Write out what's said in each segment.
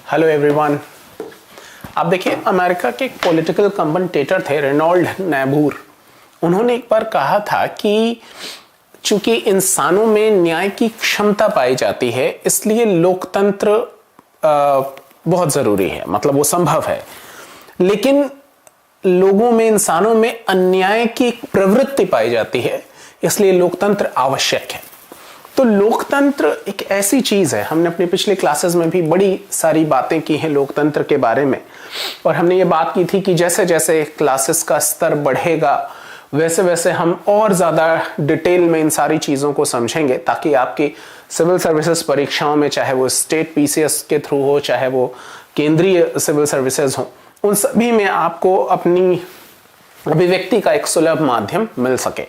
Hello everyone. आप देखिए, America के एक पॉलिटिकल कमेंटेटर थे रेनॉल्ड नैबूर। उन्होंने एक बार कहा था कि चूंकि इंसानों में न्याय की क्षमता पाई जाती है, इसलिए लोकतंत्र बहुत जरूरी है, मतलब वो संभव है। लेकिन लोगों में, इंसानों में अन्याय की एक प्रवृत्ति पाई जाती है, इसलिए लोकतंत्र आवश्यक है। तो लोकतंत्र एक ऐसी चीज है, हमने अपने पिछले क्लासेस में भी बड़ी सारी बातें की हैं लोकतंत्र के बारे में, और हमने ये बात की थी कि जैसे जैसे क्लासेस का स्तर बढ़ेगा वैसे वैसे हम और ज्यादा डिटेल में इन सारी चीजों को समझेंगे, ताकि आपकी सिविल सर्विसेज परीक्षाओं में, चाहे वो स्टेट पीसीएस के थ्रू हो, चाहे वो केंद्रीय सिविल सर्विसेज हो, उन सभी में आपको अपनी अभिव्यक्ति का एक सुलभ माध्यम मिल सके।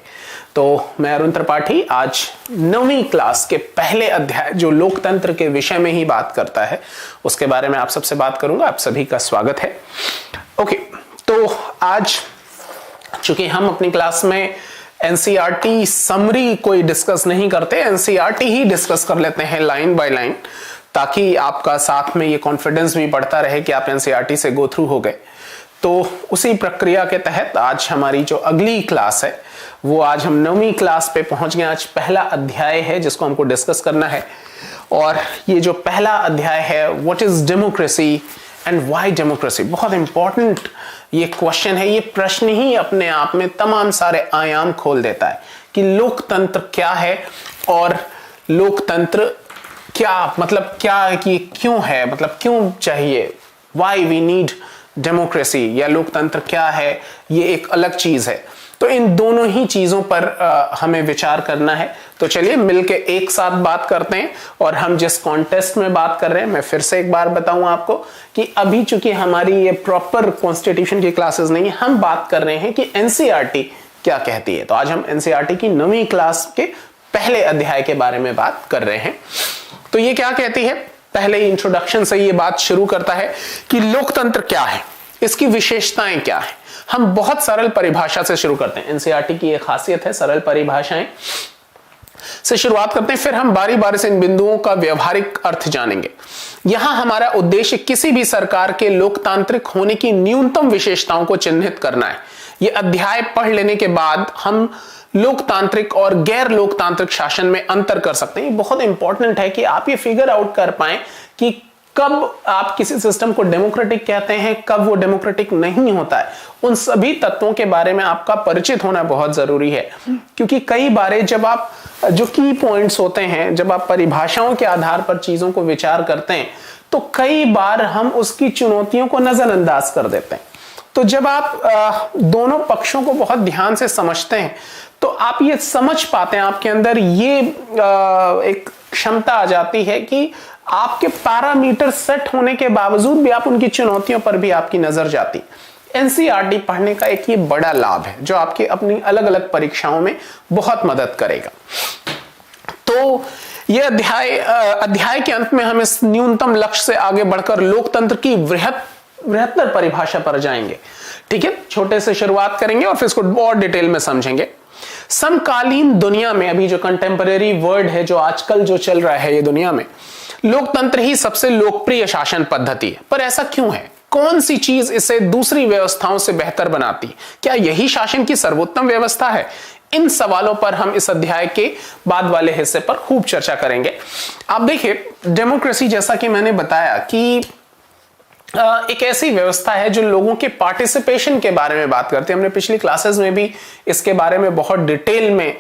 तो मैं अरुण त्रिपाठी आज 9वीं क्लास के पहले अध्याय, जो लोकतंत्र के विषय में ही बात करता है, उसके बारे में आप सबसे बात करूंगा। आप सभी का स्वागत है। ओके, तो आज चूंकि हम अपनी क्लास में एनसीईआरटी समरी कोई डिस्कस नहीं करते, एनसीईआरटी ही डिस्कस कर लेते हैं लाइन बाय लाइन, ताकि आपका साथ में ये कॉन्फिडेंस भी बढ़ता रहे कि आप एनसीईआरटी से गो थ्रू हो गए। तो उसी प्रक्रिया के तहत आज हमारी जो अगली क्लास है, वो आज हम 9वीं क्लास पे पहुंच गए। आज पहला अध्याय है जिसको हमको डिस्कस करना है, और ये जो पहला अध्याय है, what is democracy and why democracy, बहुत इंपॉर्टेंट ये क्वेश्चन है। ये प्रश्न ही अपने आप में तमाम सारे आयाम खोल देता है कि लोकतंत्र क्या है, और लोकतंत्र क्या, मतलब क्या, कि क्यों है, मतलब क्यों चाहिए, व्हाई वी नीड डेमोक्रेसी, या लोकतंत्र क्या है, ये एक अलग चीज है। तो इन दोनों ही चीजों पर हमें विचार करना है। तो चलिए मिलके एक साथ बात करते हैं। और हम जिस कॉन्टेस्ट में बात कर रहे हैं, मैं फिर से एक बार बताऊं आपको कि अभी चूंकि हमारी ये प्रॉपर कॉन्स्टिट्यूशन की क्लासेस नहीं है, हम बात कर रहे हैं कि एनसीईआरटी क्या कहती है। तो आज हम एनसीईआरटी की 9वीं क्लास के पहले अध्याय के बारे में बात कर रहे हैं। तो ये क्या कहती है, पहले इंट्रोडक्शन से ये बात शुरू करता है कि लोकतंत्र क्या है, इसकी विशेषताएं क्या है। हम बहुत सरल परिभाषा से शुरू करते हैं, एनसीईआरटी की एक खासियत है, सरल परिभाषाएं से शुरुआत करते हैं, फिर हम बारी बारी से इन बिंदुओं का व्यवहारिक अर्थ जानेंगे। यहां हमारा उद्देश्य किसी भी सरकार के लोकतांत्रिक होने की न्यूनतम विशेषताओं को चिन्हित करना है। यह अध्याय पढ़ लेने के बाद हम लोकतांत्रिक और गैर लोकतांत्रिक शासन में अंतर कर सकते हैं। ये बहुत इंपॉर्टेंट है कि आप ये फिगर आउट कर पाएं कि कब आप किसी सिस्टम को डेमोक्रेटिक कहते हैं, कब वो डेमोक्रेटिक नहीं होता है। उन सभी तत्वों के बारे में आपका परिचित होना बहुत जरूरी है, क्योंकि कई बार जब आप, जो की पॉइंट्स होते हैं, जब आप परिभाषाओं के आधार पर चीजों को विचार करते हैं, तो कई बार हम उसकी चुनौतियों को नजरअंदाज कर देते हैं। तो जब आप दोनों पक्षों को बहुत ध्यान से समझते हैं, तो आप ये समझ पाते हैं, आपके अंदर ये एक क्षमता आ जाती है कि आपके पैरामीटर सेट होने के बावजूद भी आप उनकी चुनौतियों पर भी आपकी नजर जाती। एनसीईआरटी पढ़ने का एक ये बड़ा लाभ है, जो आपके अपनी अलग अलग परीक्षाओं में बहुत मदद करेगा। तो ये अध्याय के अंत में हम इस न्यूनतम लक्ष्य से आगे बढ़कर लोकतंत्र की बृहत्तर परिभाषा पर जाएंगे। ठीक है, छोटे से शुरुआत करेंगे और फिर इसको और डिटेल में समझेंगे। समकालीन दुनिया में, अभी जो कंटेम्परेरी वर्ड है, जो आजकल जो चल रहा है ये दुनिया में, लोकतंत्र ही सबसे लोकप्रिय शासन पद्धति है। पर ऐसा क्यों है? कौन सी चीज इसे दूसरी व्यवस्थाओं से बेहतर बनाती? क्या यही शासन की सर्वोत्तम व्यवस्था है? इन सवालों पर हम इस अध्याय के बाद वाले हिस्से पर खूब चर्चा करेंगे। आप देखिए, डेमोक्रेसी, जैसा कि मैंने बताया कि एक ऐसी व्यवस्था है जो लोगों के पार्टिसिपेशन के बारे में बात करती है। हमने पिछली क्लासेस में भी इसके बारे में बहुत डिटेल में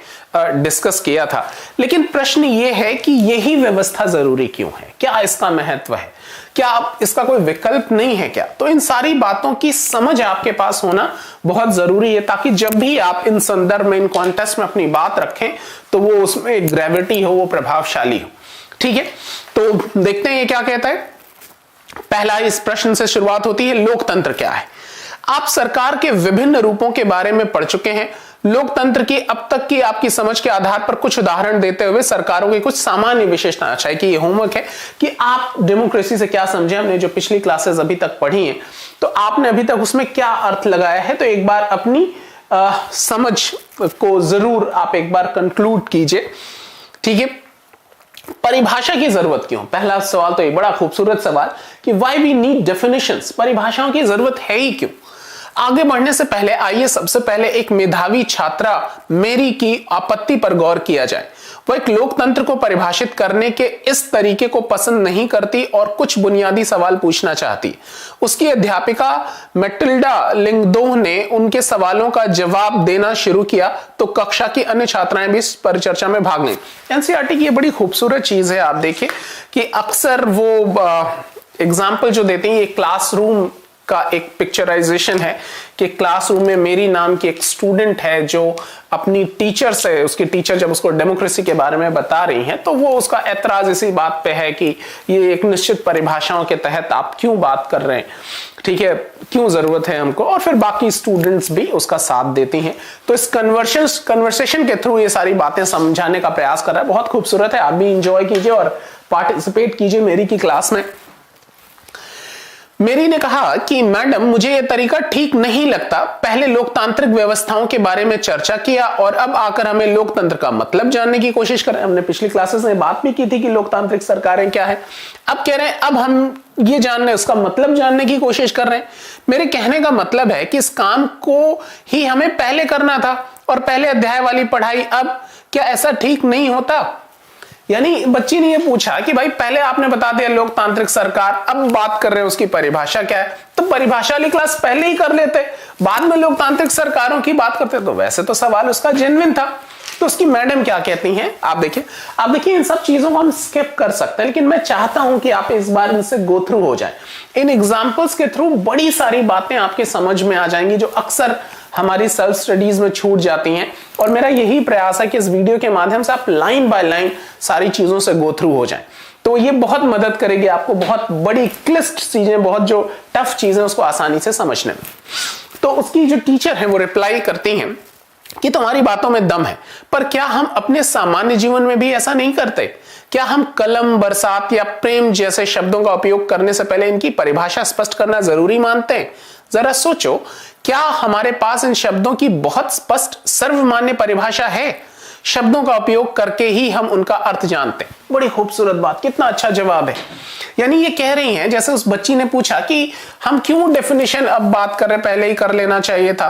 डिस्कस किया था। लेकिन प्रश्न ये है कि यही व्यवस्था जरूरी क्यों है? क्या इसका महत्व है? क्या इसका कोई विकल्प नहीं है क्या? तो इन सारी बातों की समझ आपके पास होना बहुत जरूरी है, ताकि जब भी आप इन संदर्भ में, इन कॉन्टेक्स्ट में अपनी बात रखें, तो वो उसमें ग्रेविटी हो, वो प्रभावशाली हो। ठीक है, तो देखते हैं ये क्या कहता है। पहला इस प्रश्न से शुरुआत होती है, लोकतंत्र क्या है? आप सरकार के विभिन्न रूपों के बारे में पढ़ चुके हैं। लोकतंत्र की अब तक की आपकी समझ के आधार पर कुछ उदाहरण देते हुए सरकारों की कुछ सामान्य विशेषताएं, अच्छा है कि ये होमवर्क है कि आप डेमोक्रेसी से क्या समझे। हमने जो पिछली क्लासेस अभी तक पढ़ी हैं, तो आपने अभी तक उसमें क्या अर्थ लगाया है, तो एक बार अपनी समझ को जरूर आप एक बार कंक्लूड कीजिए। ठीक है, परिभाषा की जरूरत क्यों? पहला सवाल तो ये बड़ा खूबसूरत सवाल कि व्हाई वी नीड डेफिनेशंस, परिभाषाओं की जरूरत है ही क्यों? आगे बढ़ने से पहले आइए सबसे पहले एक मेधावी छात्रा मेरी की आपत्ति पर गौर किया जाए। वो एक लोकतंत्र को परिभाषित करने के इस तरीके को पसंद नहीं करती और कुछ बुनियादी सवाल पूछना चाहती। उसकी अध्यापिका मैटिल्डा लिंगदोह ने उनके सवालों का जवाब देना शुरू किया तो कक्षा की अन्य छात्राएं भी इस परिचर्चा में भाग लें। एनसीईआरटी की ये बड़ी खूबसूरत चीज है, आप देखिए कि अक्सर वो एग्जाम्पल जो देते हैं ये क्लासरूम का एक पिक्चराइजेशन है कि क्लासरूम में मेरी नाम की एक स्टूडेंट है जो अपनी टीचर से, उसकी टीचर जब उसको डेमोक्रेसी के बारे में बता रही हैं तो वो उसका ऐतराज इसी बात पे है कि ये एक निश्चित परिभाषाओं के तहत आप क्यों बात कर रहे हैं, ठीक है, क्यों जरूरत है हमको, और फिर बाकी स्टूडेंट्स भी उसका साथ देती हैं। तो इस कन्वर्सेशन के थ्रू ये सारी बातें समझाने का प्रयास कर रहा है। बहुत खूबसूरत है, आप भी इंजॉय कीजिए और पार्टिसिपेट कीजिए मेरी की क्लास में। मेरी ने कहा कि मैडम मुझे यह तरीका ठीक नहीं लगता, पहले लोकतांत्रिक व्यवस्थाओं के बारे में चर्चा किया और अब आकर हमें लोकतंत्र का मतलब जानने की कोशिश कर रहे हैं। हमने पिछली क्लासेस में बात भी की थी कि लोकतांत्रिक सरकारें क्या है, अब कह रहे हैं अब हम ये जानने, उसका मतलब जानने की कोशिश कर रहे हैं। मेरे कहने का मतलब है कि इस काम को ही हमें पहले करना था और पहले अध्याय वाली पढ़ाई, अब क्या ऐसा ठीक नहीं होता? यानी बच्ची ने ये पूछा कि भाई पहले आपने बता दिया लोकतांत्रिक सरकार, अब बात कर रहे हैं उसकी परिभाषा क्या है, तो परिभाषा वाली क्लास पहले ही कर लेते, बाद में लोकतांत्रिक सरकारों की बात करते। तो वैसे तो सवाल उसका जेन्युइन था। तो उसकी मैडम क्या कहती हैं आप देखिए इन सब चीजों को हम स्किप कर सकते हैं, लेकिन मैं चाहता हूं कि आप इस बार इनसे गो थ्रू हो जाए। इन एग्जाम्पल्स के थ्रू बड़ी सारी बातें आपके समझ में आ जाएंगी जो अक्सर हमारी सेल्फ स्टडीज में छूट जाती हैं, और मेरा यही प्रयास है कि इस वीडियो के माध्यम से आप लाइन बाय लाइन सारी चीजों से गो थ्रू हो जाएं। तो ये बहुत मदद करेगी आपको बहुत बड़ी क्लिष्ट चीजें, बहुत जो टफ चीजें उसको आसानी से समझने में। तो उसकी जो टीचर है वो रिप्लाई करती हैं कि तुम्हारी बातों में दम है, पर क्या हम अपने सामान्य जीवन में भी ऐसा नहीं करते? क्या हम कलम, बरसात या प्रेम जैसे शब्दों का उपयोग करने से पहले इनकी परिभाषा स्पष्ट करना जरूरी मानते हैं? जरा सोचो, क्या हमारे पास इन शब्दों की बहुत स्पष्ट सर्वमान्य परिभाषा है? शब्दों का उपयोग करके ही हम उनका अर्थ जानते हैं। बड़ी खूबसूरत बात, कितना अच्छा जवाब है। यानी ये कह रही हैं, जैसे उस बच्ची ने पूछा कि हम क्यों डेफिनेशन अब बात कर रहे, पहले ही कर लेना चाहिए था,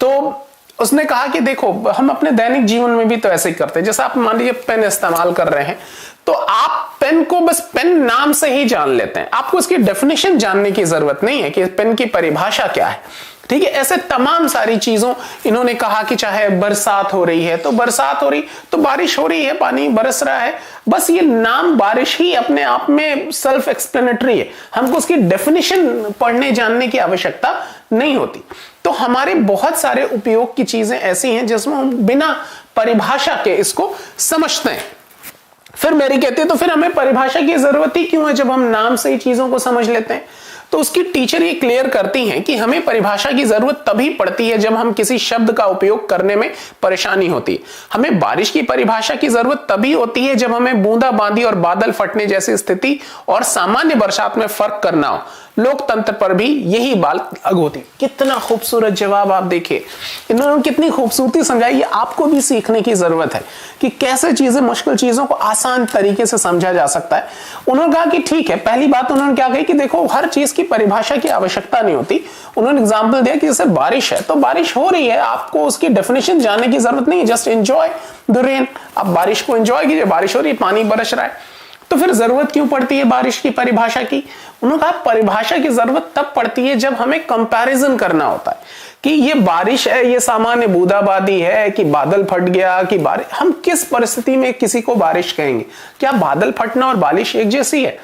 तो उसने कहा कि देखो हम अपने दैनिक जीवन में भी तो ऐसे ही करते हैं। जैसे आप मान लीजिए पेन इस्तेमाल कर रहे हैं, तो आप पेन को बस पेन नाम से ही जान लेते हैं, आपको इसकी डेफिनेशन जानने की जरूरत नहीं है कि पेन की परिभाषा क्या है, ठीक है। ऐसे तमाम सारी चीजों, इन्होंने कहा कि चाहे बरसात हो रही है तो बरसात हो रही, तो बारिश हो रही है, पानी बरस रहा है, बस ये नाम बारिश ही अपने आप में सेल्फ एक्सप्लेनेटरी है, हमको उसकी डेफिनेशन पढ़ने जानने की आवश्यकता नहीं होती। तो हमारे बहुत सारे उपयोग की चीजें ऐसी हैं जिसमें हम बिना परिभाषा के इसको समझते हैं। फिर मेरी कहती है तो फिर हमें परिभाषा की जरूरत ही क्यों है जब हम नाम से ही चीजों को समझ लेते हैं? तो उसकी टीचर ये क्लियर करती हैं कि हमें परिभाषा की जरूरत तभी पड़ती है जब हम किसी शब्द का उपयोग करने में परेशानी होती है। हमें बारिश की परिभाषा की जरूरत तभी होती है जब हमें बूंदाबांदी और बादल फटने जैसी स्थिति और सामान्य बरसात में फर्क करना हो। लोकतंत्र पर भी यही बात लागू होती। कितना खूबसूरत जवाब आप देखिए, इन्होंने कितनी खूबसूरती समझाई। ये आपको भी सीखने की जरूरत है कि कैसे चीजें, मुश्किल चीजों को आसान तरीके से समझा जा सकता है। उन्होंने कहा कि ठीक है, पहली बात उन्होंने क्या कही कि देखो हर चीज की परिभाषा की आवश्यकता नहीं होती। उन्होंने एग्जाम्पल दिया कि जैसे बारिश है तो बारिश हो रही है, आपको उसकी डेफिनेशन जानने की जरूरत नहीं है, जस्ट एंजॉय द रेन। आप बारिश को एंजॉय कीजिए, बारिश हो रही है, पानी बरस रहा है। तो फिर जरूरत क्यों पड़ती है बारिश की परिभाषा की? उन्होंने कहा परिभाषा की जरूरत तब पड़ती है जब हमें कंपैरिजन करना होता है कि ये बारिश है, ये सामान्य बूंदाबांदी है कि बादल फट गया, कि बारिश, हम किस परिस्थिति में किसी को बारिश कहेंगे? क्या बादल फटना और बारिश एक जैसी है?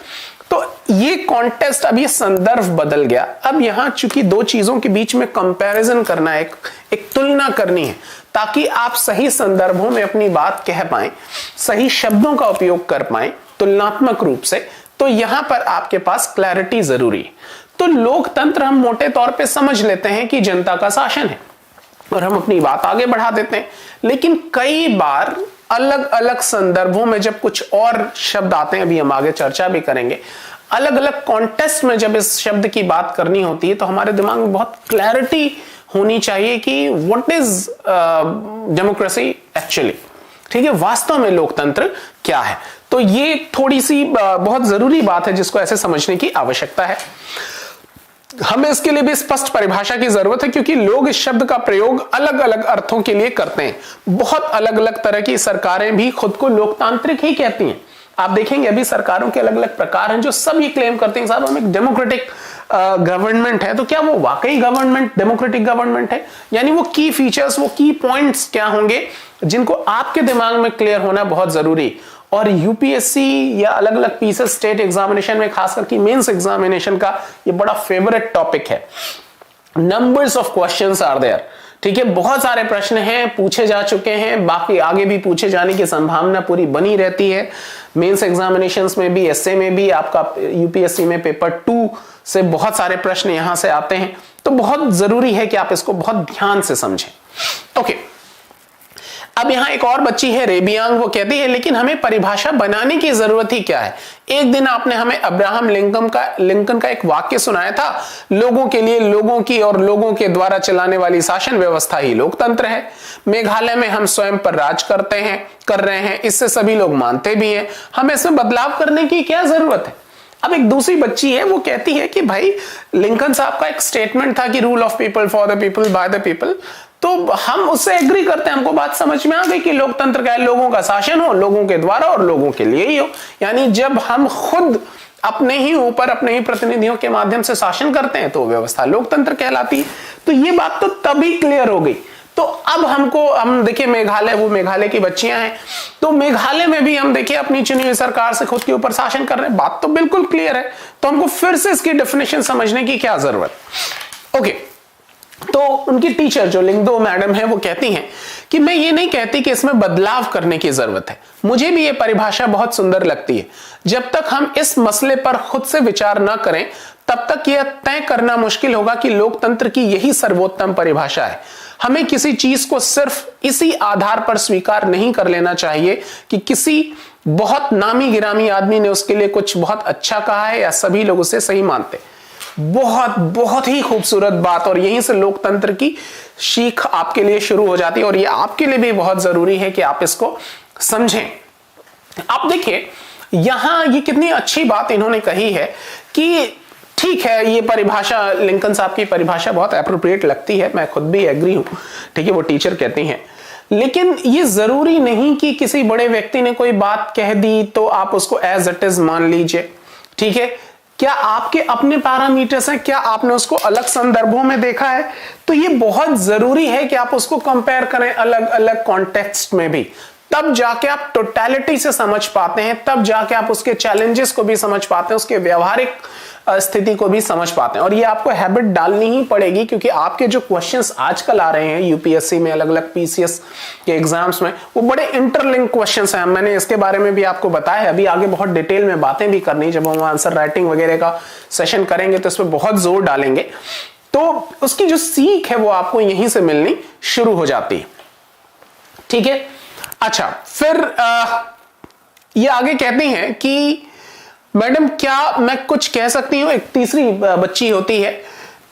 तो ये कॉन्टेस्ट, अब ये संदर्भ बदल गया। अब यहां चूंकि दो चीजों के बीच में कंपैरिजन करना है, एक तुलना करनी है, ताकि आप सही संदर्भों में अपनी बात कह पाएं, सही शब्दों का उपयोग कर पाएं तुलनात्मक रूप से। तो यहां पर आपके पास क्लैरिटी जरूरी है। तो लोकतंत्र हम मोटे तौर पे समझ लेते हैं कि जनता का शासन है और हम अपनी बात आगे बढ़ा देते हैं, लेकिन कई बार अलग अलग संदर्भों में जब कुछ और शब्द आते हैं, अभी हम आगे चर्चा भी करेंगे, अलग अलग कॉन्टेक्स्ट में जब इस शब्द की बात करनी होती है तो हमारे दिमाग में बहुत क्लैरिटी होनी चाहिए कि व्हाट इज डेमोक्रेसी एक्चुअली, ठीक है, वास्तव में लोकतंत्र क्या है। तो ये थोड़ी सी बहुत जरूरी बात है जिसको ऐसे समझने की आवश्यकता है। हमें इसके लिए भी स्पष्ट परिभाषा की जरूरत है, क्योंकि लोग इस शब्द का प्रयोग अलग अलग अर्थों के लिए करते हैं। बहुत अलग अलग तरह की सरकारें भी खुद को लोकतांत्रिक ही कहती हैं। आप देखेंगे अभी सरकारों के अलग अलग प्रकार हैं जो सब ये क्लेम करते हैं साहब हम एक डेमोक्रेटिक गवर्नमेंट है। तो क्या वो वाकई गवर्नमेंट डेमोक्रेटिक गवर्नमेंट है? यानी वो की फीचर्स, वो की पॉइंट्स क्या होंगे जिनको आपके दिमाग में क्लियर होना बहुत जरूरी। और यूपीएससी या अलग अलग पीसेस स्टेट एग्जामिनेशन में, खासकर की मेंस एग्जामिनेशन का ये बड़ा फेवरेट टॉपिक है। Numbers of questions are there, ठीक है, बहुत सारे प्रश्न हैं, पूछे जा चुके हैं, बाकी आगे भी पूछे जाने की संभावना पूरी बनी रहती है। मेंस एग्जामिनेशंस में भी, एसए में भी, आपका यूपीएससी में पेपर 2 से बहुत सारे प्रश्न यहां से आते हैं। तो बहुत जरूरी है कि आप इसको बहुत ध्यान से समझें। ओके, अब यहां एक और बच्ची है रेबियांग, वो कहती है लेकिन हमें परिभाषा बनाने की जरूरत ही क्या है? एक दिन आपने हमें अब्राहम लिंकन का एक वाक्य सुनाया था, लोगों के लिए लोगों की और लोगों के द्वारा चलाने वाली शासन व्यवस्था ही लोकतंत्र है। मेघालय में हम स्वयं पर राज कर रहे हैं, इससे सभी लोग मानते भी हैं। हमें इसमें बदलाव करने की क्या जरूरत है? अब एक दूसरी बच्ची है, वो कहती है कि भाई लिंकन साहब का एक स्टेटमेंट था कि rule of people, for the people, by the people, तो हम उससे एग्री करते हैं, हमको बात समझ में आ गई कि लोकतंत्र का है, लोगों का शासन हो, लोगों के द्वारा और लोगों के लिए ही हो। यानी जब हम खुद अपने ही ऊपर अपने ही प्रतिनिधियों के माध्यम से शासन करते हैं तो व्यवस्था लोकतंत्र कहलाती है। तो ये बात तो तभी क्लियर हो गई। तो अब हम देखिए मेघालय, वो मेघालय की बच्चियां हैं, तो मेघालय में भी हम देखिए अपनी चुनी हुई सरकार से खुद के ऊपर शासन कर रहे हैं, बात तो बिल्कुल क्लियर है। तो हमको फिर से इसकी डेफिनेशन समझने की क्या जरूरत? ओके, तो उनकी टीचर जो लिंगदो मैडम है वो कहती हैं कि मैं ये नहीं कहती कि इसमें बदलाव करने की जरूरत है, मुझे भी ये परिभाषा बहुत सुंदर लगती है। जब तक हम इस मसले पर खुद से विचार न करें तब तक यह तय करना मुश्किल होगा कि लोकतंत्र की यही सर्वोत्तम परिभाषा है। हमें किसी चीज को सिर्फ इसी आधार पर स्वीकार नहीं कर लेना चाहिए कि किसी बहुत नामी गिरामी आदमी ने उसके लिए कुछ बहुत अच्छा कहा है या सभी लोग उसे सही मानते। बहुत ही खूबसूरत बात, और यहीं से लोकतंत्र की सीख आपके लिए शुरू हो जाती है। और ये आपके लिए भी बहुत जरूरी है कि आप इसको समझें। आप देखिए यहां ये कितनी अच्छी बात इन्होंने कही है कि ठीक है, ये परिभाषा लिंकन साहब की परिभाषा बहुत एप्रोप्रिएट लगती है, मैं खुद भी एग्री हूं, ठीक है, वो टीचर कहती हैं। लेकिन ये जरूरी नहीं कि किसी बड़े व्यक्ति ने कोई बात कह दी तो आप उसको एज इट इज मान लीजिए, ठीक है। क्या आपके अपने पैरामीटर्स हैं? क्या आपने उसको अलग संदर्भों में देखा है? तो ये बहुत जरूरी है कि आप उसको कंपेयर करें अलग अलग कॉन्टेक्स्ट में भी, तब जाके आप टोटलिटी से समझ पाते हैं, तब जाके आप उसके चैलेंजेस को भी समझ पाते हैं, उसके व्यवहारिक स्थिति को भी समझ पाते हैं। और ये आपको हैबिट डालनी ही पड़ेगी, क्योंकि आपके जो क्वेश्चंस आजकल आ रहे हैं यूपीएससी में, अलग अलग पीसीएस के एग्जाम्स में, वो बड़े इंटरलिंक क्वेश्चंस हैं। मैंने इसके बारे में भी आपको बताया है, अभी आगे बहुत डिटेल में बातें भी करनी, जब हम आंसर राइटिंग वगैरह का सेशन करेंगे तो इस पर बहुत जोर डालेंगे। तो उसकी जो सीख है वो आपको यहीं से मिलनी शुरू हो जाती है, ठीक है। अच्छा, फिर ये आगे कहती हैं कि मैडम क्या मैं कुछ कह सकती हूं? एक तीसरी बच्ची होती है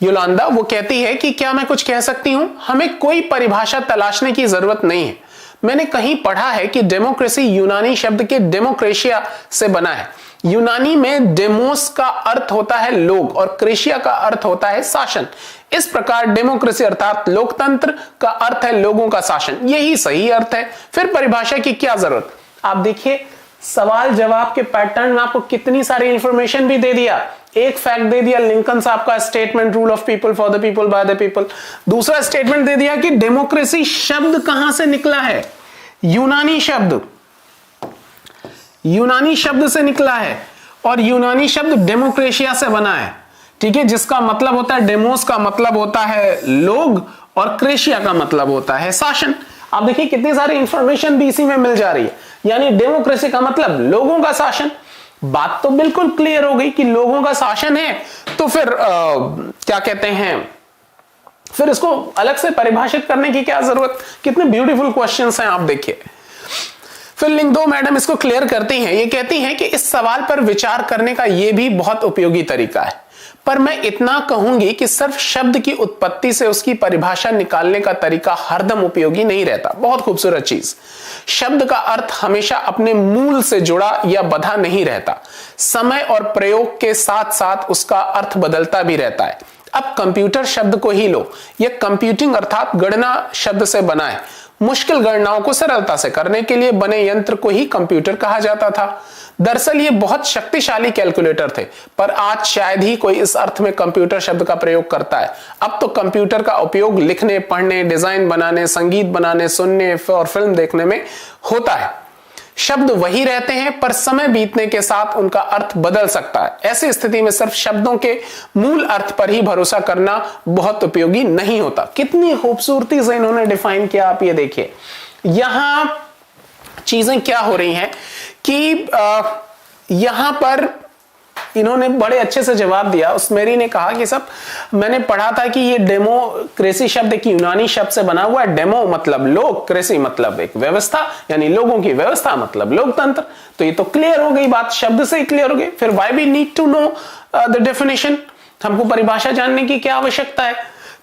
योलांदा, वो कहती है कि क्या मैं कुछ कह सकती हूं? हमें कोई परिभाषा तलाशने की जरूरत नहीं है। मैंने कहीं पढ़ा है कि डेमोक्रेसी यूनानी शब्द के डेमोक्रेशिया से बना है। यूनानी में डेमोस का अर्थ होता है लोग और क्रेशिया का अर्थ होता है शासन। इस प्रकार डेमोक्रेसी अर्थात लोकतंत्र का अर्थ है लोगों का शासन, यही सही अर्थ है। फिर परिभाषा की क्या जरूरत? आप देखिए सवाल जवाब के पैटर्न में आपको कितनी सारी इंफॉर्मेशन भी दे दिया। एक फैक्ट दे दिया लिंकन साहब का statement, rule of people, for the people, by the people. दूसरा स्टेटमेंट दे दिया कि डेमोक्रेसी शब्द कहां से निकला है, यूनानी शब्द से निकला है, और यूनानी शब्द डेमोक्रेशिया से बना है, ठीक है, जिसका मतलब होता है, डेमोस का मतलब होता है लोग और क्रेशिया का मतलब होता है शासन। आप देखिए कितनी सारी इंफॉर्मेशन भी इसी में मिल जा रही है। यानी डेमोक्रेसी का मतलब लोगों का शासन, बात तो बिल्कुल क्लियर हो गई कि लोगों का शासन है। तो फिर क्या कहते हैं, फिर इसको अलग से परिभाषित करने की क्या जरूरत? कितने ब्यूटीफुल क्वेश्चंस हैं आप देखिए। फिर लिंक 2 मैडम इसको क्लियर करती हैं, ये कहती हैं कि इस सवाल पर विचार करने का ये भी बहुत उपयोगी तरीका है, पर मैं इतना कहूंगी कि सिर्फ शब्द की उत्पत्ति से उसकी परिभाषा निकालने का तरीका हरदम उपयोगी नहीं रहता। बहुत खूबसूरत चीज, शब्द का अर्थ हमेशा अपने मूल से जुड़ा या बंधा नहीं रहता, समय और प्रयोग के साथ साथ उसका अर्थ बदलता भी रहता है। अब कंप्यूटर शब्द को ही लो, यह कंप्यूटिंग अर्थात गणना शब्द से बना है। मुश्किल गणनाओं को सरलता से करने के लिए बने यंत्र को ही कंप्यूटर कहा जाता था। दरअसल ये बहुत शक्तिशाली कैलकुलेटर थे, पर आज शायद ही कोई इस अर्थ में कंप्यूटर शब्द का प्रयोग करता है। अब तो कंप्यूटर का उपयोग लिखने, पढ़ने, डिजाइन बनाने, संगीत बनाने, सुनने और फिल्म देखने में होता है। शब्द वही रहते हैं, पर समय बीतने के साथ उनका अर्थ बदल सकता है। ऐसी स्थिति में सिर्फ शब्दों के मूल अर्थ पर ही भरोसा करना बहुत उपयोगी नहीं होता। कितनी खूबसूरती से इन्होंने डिफाइन किया, आप ये देखिए। यहां चीजें क्या हो रही हैं कि यहां पर इन्होंने बड़े अच्छे से जवाब दिया। उस मेरी ने कहा कि सब मैंने पढ़ा था कि ये डेमोक्रेसी शब्द एक यूनानी शब्द से बना हुआ है। डेमो मतलब लोग, क्रेसी मतलब एक व्यवस्था, यानी लोगों की व्यवस्था मतलब लोकतंत्र। तो ये तो क्लियर हो गई बात, शब्द से ही क्लियर हो गई। फिर why we need to know the definition, हमको परिभाषा जानने की क्या आवश्यकता है?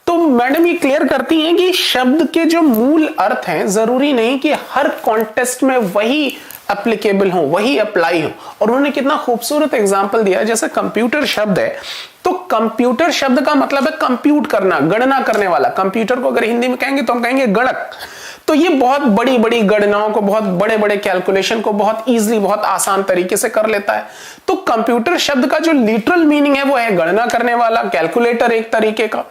तो मैडम ये क्लियर करती हैं कि शब्द के जो मूल अर्थ हैं जरूरी नहीं कि हर कॉन्टेक्स्ट में वही एप्लीकेबल हो, वही अप्लाई हो। और उन्होंने कितना खूबसूरत एग्जांपल दिया, जैसे कंप्यूटर शब्द है, तो कंप्यूटर शब्द का मतलब है कंप्यूट करना, गणना करने वाला। कंप्यूटर को अगर हिंदी में कहेंगे तो हम कहेंगे गणक। तो ये बहुत बड़ी बड़ी गणनाओं को, बहुत बड़े बड़े कैलकुलेशन को बहुत इजीली, बहुत आसान तरीके से कर लेता है। तो कंप्यूटर शब्द का जो लिटरल मीनिंग है वो है गणना करने वाला, कैलकुलेटर एक तरीके का।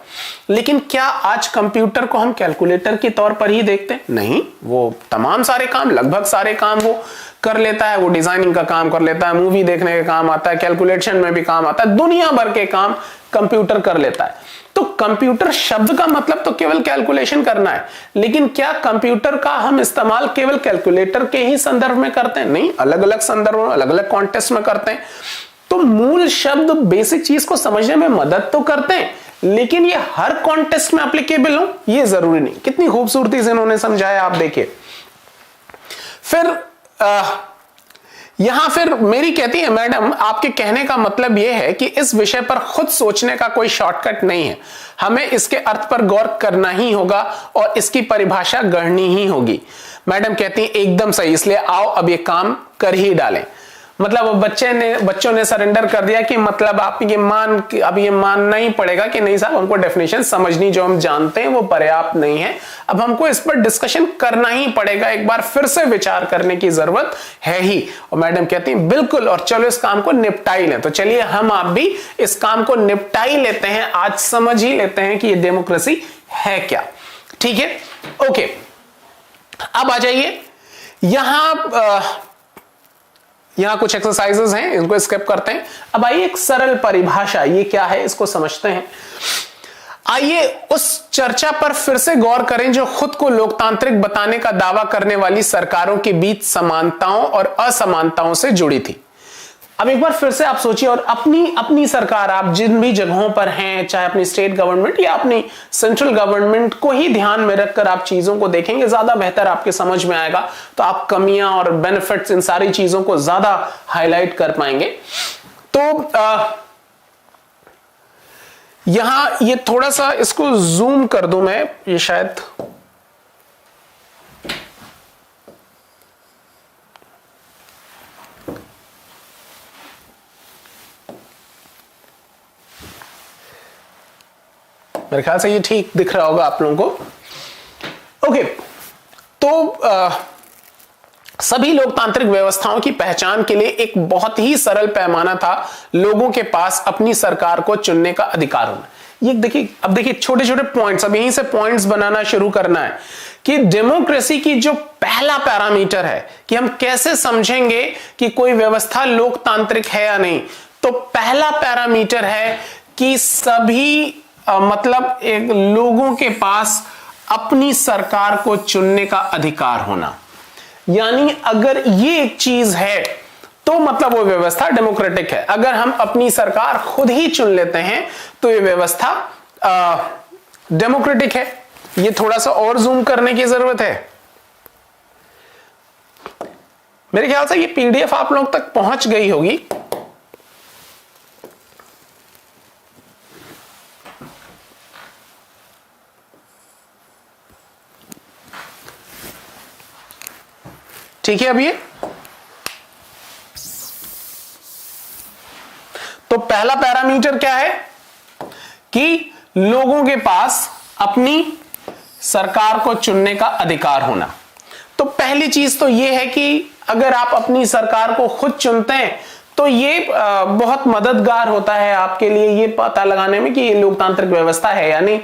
लेकिन क्या आज कंप्यूटर को हम कैलकुलेटर के तौर पर ही देखते हैं? नहीं, वो तमाम सारे काम, लगभग सारे काम वो कर लेता है। वो डिजाइनिंग का काम कर लेता है, मूवी देखने का काम आता है, कैलकुलेशन में भी काम आता है, दुनिया भर के काम कंप्यूटर कर लेता है। तो कंप्यूटर शब्द का मतलब तो केवल कैलकुलेशन करना है, लेकिन क्या कंप्यूटर का हम इस्तेमाल केवल कैलकुलेटर के ही संदर्भ में करते हैं? नहीं, अलग अलग संदर्भों में, अलग अलग कॉन्टेक्स्ट में करते हैं। तो मूल शब्द बेसिक चीज को समझने में मदद तो करते हैं, लेकिन ये हर कॉन्टेक्स्ट में एप्लीकेबल हो ये जरूरी नहीं। कितनी खूबसूरती से इन्होंने समझाया, आप देखिए। फिर यहां फिर मेरी कहती है, मैडम आपके कहने का मतलब यह है कि इस विषय पर खुद सोचने का कोई शॉर्टकट नहीं है, हमें इसके अर्थ पर गौर करना ही होगा और इसकी परिभाषा गढ़नी ही होगी। मैडम कहती है एकदम सही, इसलिए आओ अब ये काम कर ही डालें। मतलब बच्चों ने सरेंडर कर दिया कि मतलब आप ये मानना ही पड़ेगा कि नहीं साहब, हमको डेफिनेशन समझनी, जो हम जानते हैं वो पर्याप्त नहीं है, अब हमको इस पर डिस्कशन करना ही पड़ेगा, एक बार फिर से विचार करने की जरूरत है ही। और मैडम कहती हैं बिल्कुल, और चलो इस काम को निपटा ही लें। तो चलिए हम आप भी इस काम को निपटा ही लेते हैं, आज समझ ही लेते हैं कि ये डेमोक्रेसी है क्या। ठीक है, ओके। अब आ जाइए, यहां कुछ एक्सरसाइजेस हैं, इनको स्किप करते हैं। अब आइए एक सरल परिभाषा, ये क्या है इसको समझते हैं। आइए उस चर्चा पर फिर से गौर करें जो खुद को लोकतांत्रिक बताने का दावा करने वाली सरकारों के बीच समानताओं और असमानताओं से जुड़ी थी। अब एक बार फिर से आप सोचिए, और अपनी सरकार, आप जिन भी जगहों पर हैं, चाहे अपनी स्टेट गवर्नमेंट या अपनी सेंट्रल गवर्नमेंट को ही ध्यान में रखकर आप चीजों को देखेंगे, ज्यादा बेहतर आपके समझ में आएगा। तो आप कमियां और बेनिफिट्स, इन सारी चीजों को ज्यादा हाईलाइट कर पाएंगे। तो यहां ये थोड़ा सा इसको जूम कर दूं मैं, ये शायद मेरे ख्याल से ये ठीक दिख रहा होगा आप लोगों को। ओके, तो सभी लोकतांत्रिक व्यवस्थाओं की पहचान के लिए एक बहुत ही सरल पैमाना था, लोगों के पास अपनी सरकार को चुनने का अधिकार होना। ये देखिए, अब देखिए छोटे छोटे पॉइंट्स, अब यहीं से पॉइंट्स बनाना शुरू करना है कि डेमोक्रेसी की जो पहला पैरामीटर है कि हम कैसे समझेंगे कि कोई व्यवस्था लोकतांत्रिक है या नहीं। तो पहला पैरामीटर है कि सभी मतलब एक लोगों के पास अपनी सरकार को चुनने का अधिकार होना। यानी अगर ये एक चीज है तो मतलब वो व्यवस्था डेमोक्रेटिक है। अगर हम अपनी सरकार खुद ही चुन लेते हैं तो ये व्यवस्था डेमोक्रेटिक है। ये थोड़ा सा और जूम करने की जरूरत है। मेरे ख्याल से ये पीडीएफ आप लोग तक पहुंच गई होगी। ठीक है, अब ये तो पहला पैरामीटर क्या है कि लोगों के पास अपनी सरकार को चुनने का अधिकार होना। तो पहली चीज तो यह है कि अगर आप अपनी सरकार को खुद चुनते हैं तो ये बहुत मददगार होता है आपके लिए ये पता लगाने में कि ये लोकतांत्रिक व्यवस्था है या नहीं।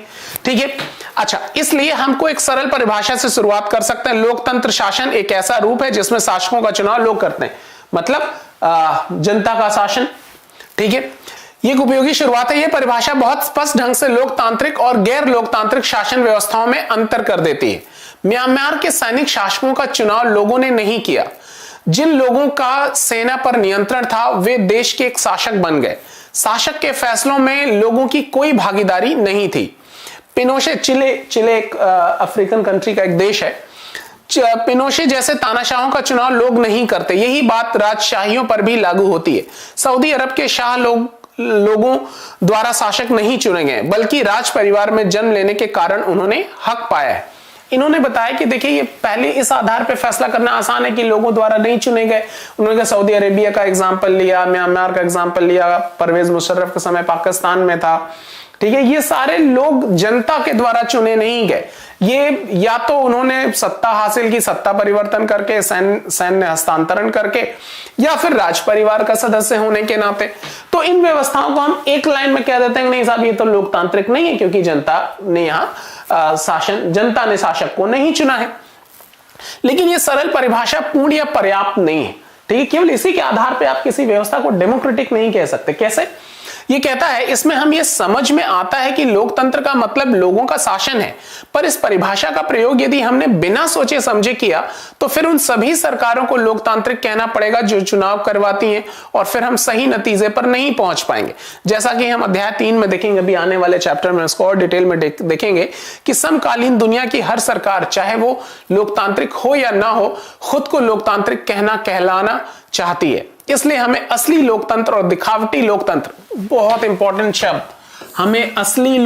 ठीक है, अच्छा, इसलिए हमको एक सरल परिभाषा से शुरुआत कर सकते हैं। लोकतंत्र शासन एक ऐसा रूप है जिसमें शासकों का चुनाव लोग करते हैं, मतलब जनता का शासन। ठीक है, ये एक उपयोगी शुरुआत है। यह परिभाषा बहुत स्पष्ट ढंग से लोकतांत्रिक और गैर लोकतांत्रिक शासन व्यवस्थाओं में अंतर कर देती है। म्यांमार के सैनिक शासकों का चुनाव लोगों ने नहीं किया। जिन लोगों का सेना पर नियंत्रण था वे देश के एक शासक बन गए। शासक के फैसलों में लोगों की कोई भागीदारी नहीं थी। पिनोशे, चिले एक अफ्रीकन कंट्री का एक देश है। पिनोशे जैसे तानाशाहों का चुनाव लोग नहीं करते। यही बात राजशाहियों पर भी लागू होती है। सऊदी अरब के शाह लोगों द्वारा शासक नहीं चुने गए, बल्कि राज परिवार में जन्म लेने के कारण उन्होंने हक पाया है। इन्होंने बताया कि देखिए, ये पहले इस आधार पर फैसला करना आसान है कि लोगों द्वारा नहीं चुने गए। उन्होंने सऊदी अरेबिया का एग्जाम्पल लिया, म्यांमार का एग्जाम्पल लिया, परवेज मुशर्रफ के समय पाकिस्तान में था। ठीक है, ये सारे लोग जनता के द्वारा चुने नहीं गए। ये या तो उन्होंने सत्ता हासिल की, सत्ता परिवर्तन करके, सैन्य हस्तांतरण करके, या फिर राज परिवार का सदस्य होने के नाते। तो इन व्यवस्थाओं को हम एक लाइन में कह देते हैं नहीं साहब, ये तो लोकतांत्रिक नहीं है, क्योंकि जनता ने जनता ने शासक को नहीं चुना है। लेकिन ये सरल परिभाषा पूर्ण या पर्याप्त नहीं है। ठीक है, केवल इसी के आधार पर आप किसी व्यवस्था को डेमोक्रेटिक नहीं कह सकते। कैसे? ये कहता है, इसमें हम ये समझ में आता है कि लोकतंत्र का मतलब लोगों का शासन है, पर इस परिभाषा का प्रयोग यदि हमने बिना सोचे समझे किया तो फिर उन सभी सरकारों को लोकतांत्रिक कहना पड़ेगा जो चुनाव करवाती हैं, और फिर हम सही नतीजे पर नहीं पहुंच पाएंगे। जैसा कि हम अध्याय 3 में देखेंगे, अभी आने वाले चैप्टर में उसको और डिटेल में देखेंगे कि समकालीन दुनिया की हर सरकार, चाहे वो लोकतांत्रिक हो या ना हो, खुद को लोकतांत्रिक कहलाना चाहती है। इसलिए हमें असली लोकतंत्र और दिखावटी लोकतंत्र, बहुत इंपॉर्टेंट शब्द, हमें असली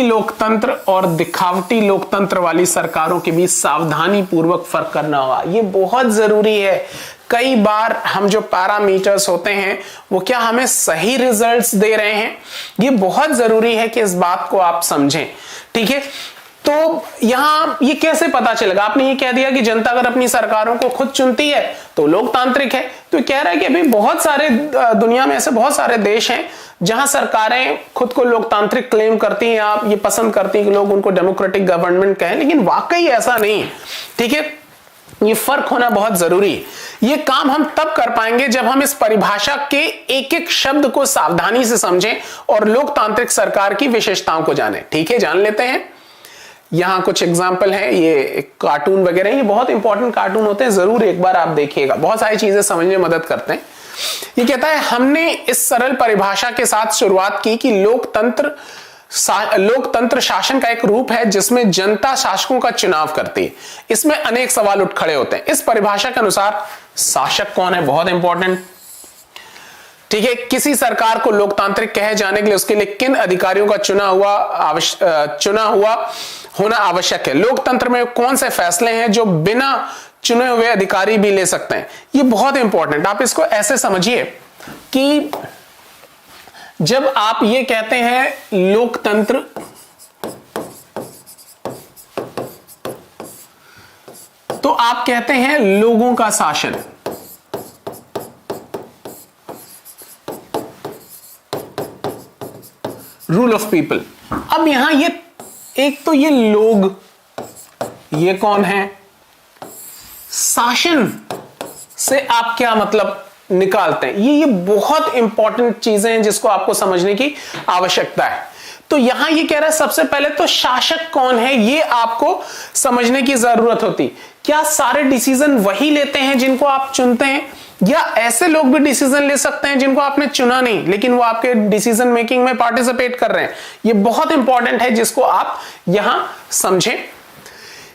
लोकतंत्र और दिखावटी लोकतंत्र वाली सरकारों के बीच सावधानी पूर्वक फर्क करना होगा। ये बहुत जरूरी है। कई बार हम जो पैरामीटर्स होते हैं वो क्या हमें सही रिजल्ट्स दे रहे हैं, ये बहुत जरूरी है कि इस बात को आप समझें। ठीक है, तो यहां ये कैसे पता चलेगा? आपने ये कह दिया कि जनता अगर अपनी सरकारों को खुद चुनती है तो लोकतांत्रिक है। तो कह रहा है कि अभी बहुत सारे दुनिया में ऐसे बहुत सारे देश हैं जहां सरकारें खुद को लोकतांत्रिक क्लेम करती हैं, आप ये पसंद करती हैं कि लोग उनको डेमोक्रेटिक गवर्नमेंट कहें, लेकिन वाकई ऐसा नहीं है। ठीक है, ये फर्क होना बहुत जरूरी है। ये काम हम तब कर पाएंगे जब हम इस परिभाषा के एक एक शब्द को सावधानी से समझें और लोकतांत्रिक सरकार की विशेषताओं को जानें। ठीक है, जान लेते हैं। यहां कुछ एग्जाम्पल हैं, ये कार्टून वगैरह, ये बहुत इंपॉर्टेंट कार्टून होते हैं, जरूर एक बार आप देखिएगा, बहुत सारी चीजें समझने में मदद करते हैं। ये कहता है, हमने इस सरल परिभाषा के साथ शुरुआत की कि लोकतंत्र शासन का एक रूप है जिसमें जनता शासकों का चुनाव करती है। इसमें अनेक सवाल उठ खड़े होते हैं। इस परिभाषा के अनुसार शासक कौन है, बहुत इंपॉर्टेंट। ठीक है, किसी सरकार को लोकतांत्रिक कहे जाने के लिए उसके लिए किन अधिकारियों का चुना हुआ होना आवश्यक है। लोकतंत्र में कौन से फैसले हैं जो बिना चुने हुए अधिकारी भी ले सकते हैं। ये बहुत इंपॉर्टेंट, आप इसको ऐसे समझिए कि जब आप ये कहते हैं लोकतंत्र, तो आप कहते हैं लोगों का शासन। Rule of people. अब यहां ये एक तो ये लोग, ये कौन है? शासन से आप क्या मतलब निकालते हैं? ये बहुत इंपॉर्टेंट चीजें हैं जिसको आपको समझने की आवश्यकता है। तो यहां ये कह रहा है सबसे पहले तो शासक कौन है ये आपको समझने की जरूरत होती। क्या सारे डिसीजन वही लेते हैं जिनको आप चुनते हैं, या ऐसे लोग भी डिसीजन ले सकते हैं जिनको आपने चुना नहीं लेकिन वो आपके डिसीजन मेकिंग में पार्टिसिपेट कर रहे हैं? ये बहुत इंपॉर्टेंट है जिसको आप यहां समझें।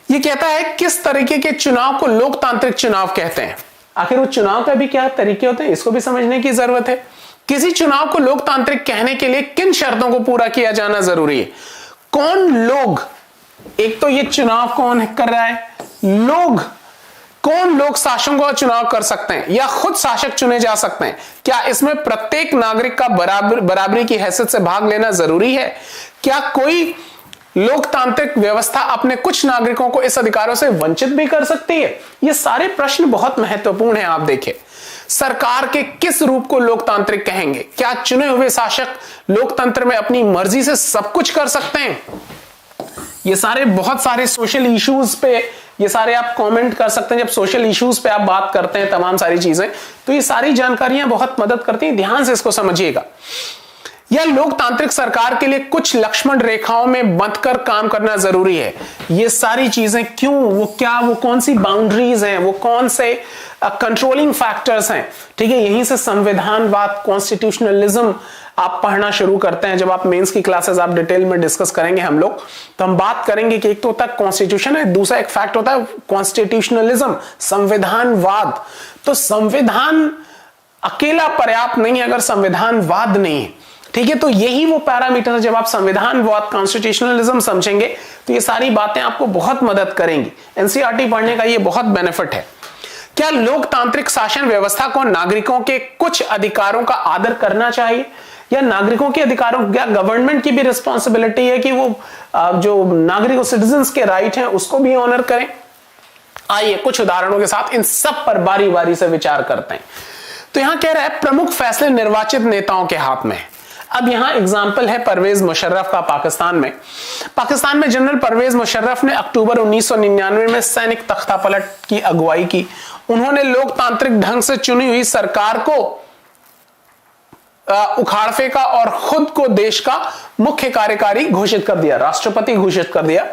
ये कहता है किस तरीके के चुनाव को लोकतांत्रिक चुनाव कहते हैं। आखिर वो चुनाव का भी क्या तरीके होते हैं, इसको भी समझने की जरूरत है। किसी चुनाव को लोकतांत्रिक कहने के लिए किन शर्तों को पूरा किया जाना जरूरी है। कौन लोग, एक तो ये चुनाव कौन कर रहा है, लोग, कौन लोग शासकों का चुनाव कर सकते हैं या खुद शासक चुने जा सकते हैं। क्या इसमें प्रत्येक नागरिक का बराबरी की हैसियत से भाग लेना जरूरी है। क्या कोई लोकतांत्रिक व्यवस्था अपने कुछ नागरिकों को इस अधिकारों से वंचित भी कर सकती है। ये सारे प्रश्न बहुत महत्वपूर्ण हैं। आप देखिए, सरकार के किस रूप को लोकतांत्रिक कहेंगे। क्या चुने हुए शासक लोकतंत्र में अपनी मर्जी से सब कुछ कर सकते हैं। ये सारे बहुत सारे सोशल इश्यूज पे, ये सारे आप कमेंट कर सकते हैं। जब सोशल इश्यूज पे आप बात करते हैं तमाम सारी चीजें, तो ये सारी जानकारियां बहुत मदद करती हैं। ध्यान से इसको समझिएगा। यह लोकतांत्रिक सरकार के लिए कुछ लक्ष्मण रेखाओं में बंधकर काम करना जरूरी है। ये सारी चीजें क्यों, वो क्या, वो कौन सी बाउंड्रीज हैं, वो कौन से कंट्रोलिंग फैक्टर्स हैं। ठीक है, यहीं से संविधानवाद, कॉन्स्टिट्यूशनलिज्म आप पढ़ना शुरू करते हैं। जब आप मेंस की क्लासेस आप डिटेल में डिस्कस करेंगे हम लोग, तो हम बात करेंगे कि एक तो होता है कॉन्स्टिट्यूशन है, दूसरा एक फैक्ट होता है कॉन्स्टिट्यूशनलिज्म, संविधानवाद। तो संविधान अकेला पर्याप्त नहीं है अगर संविधानवाद नहीं है। ठीक है, तो यही वो पैरामीटर है। जब आप संविधानवाद, कॉन्स्टिट्यूशनलिज्म समझेंगे तो ये सारी बातें आपको बहुत मदद करेंगी। एनसीईआरटी पढ़ने का ये बहुत बेनिफिट है। क्या लोकतांत्रिक शासन व्यवस्था को नागरिकों के कुछ अधिकारों का आदर करना चाहिए, या नागरिकों के अधिकारों, क्या गवर्नमेंट की भी रिस्पॉन्सिबिलिटी है कि वो जो नागरिक सिटीजन्स के राइट हैं उसको भी ऑनर करें। आइए कुछ उदाहरणों के साथ इन सब पर बारी बारी से विचार करते हैं। तो यहां कह रहा है प्रमुख फैसले निर्वाचित नेताओं के हाथ में है। अब यहां एग्जाम्पल है परवेज मुशर्रफ का। पाकिस्तान में जनरल परवेज मुशर्रफ ने अक्टूबर 1999 में सैनिक तख्तापलट की अगुवाई की। उन्होंने लोकतांत्रिक ढंग से चुनी हुई सरकार को उखाड़ फेंका और खुद को देश का मुख्य कार्यकारी घोषित कर दिया, राष्ट्रपति घोषित कर दिया।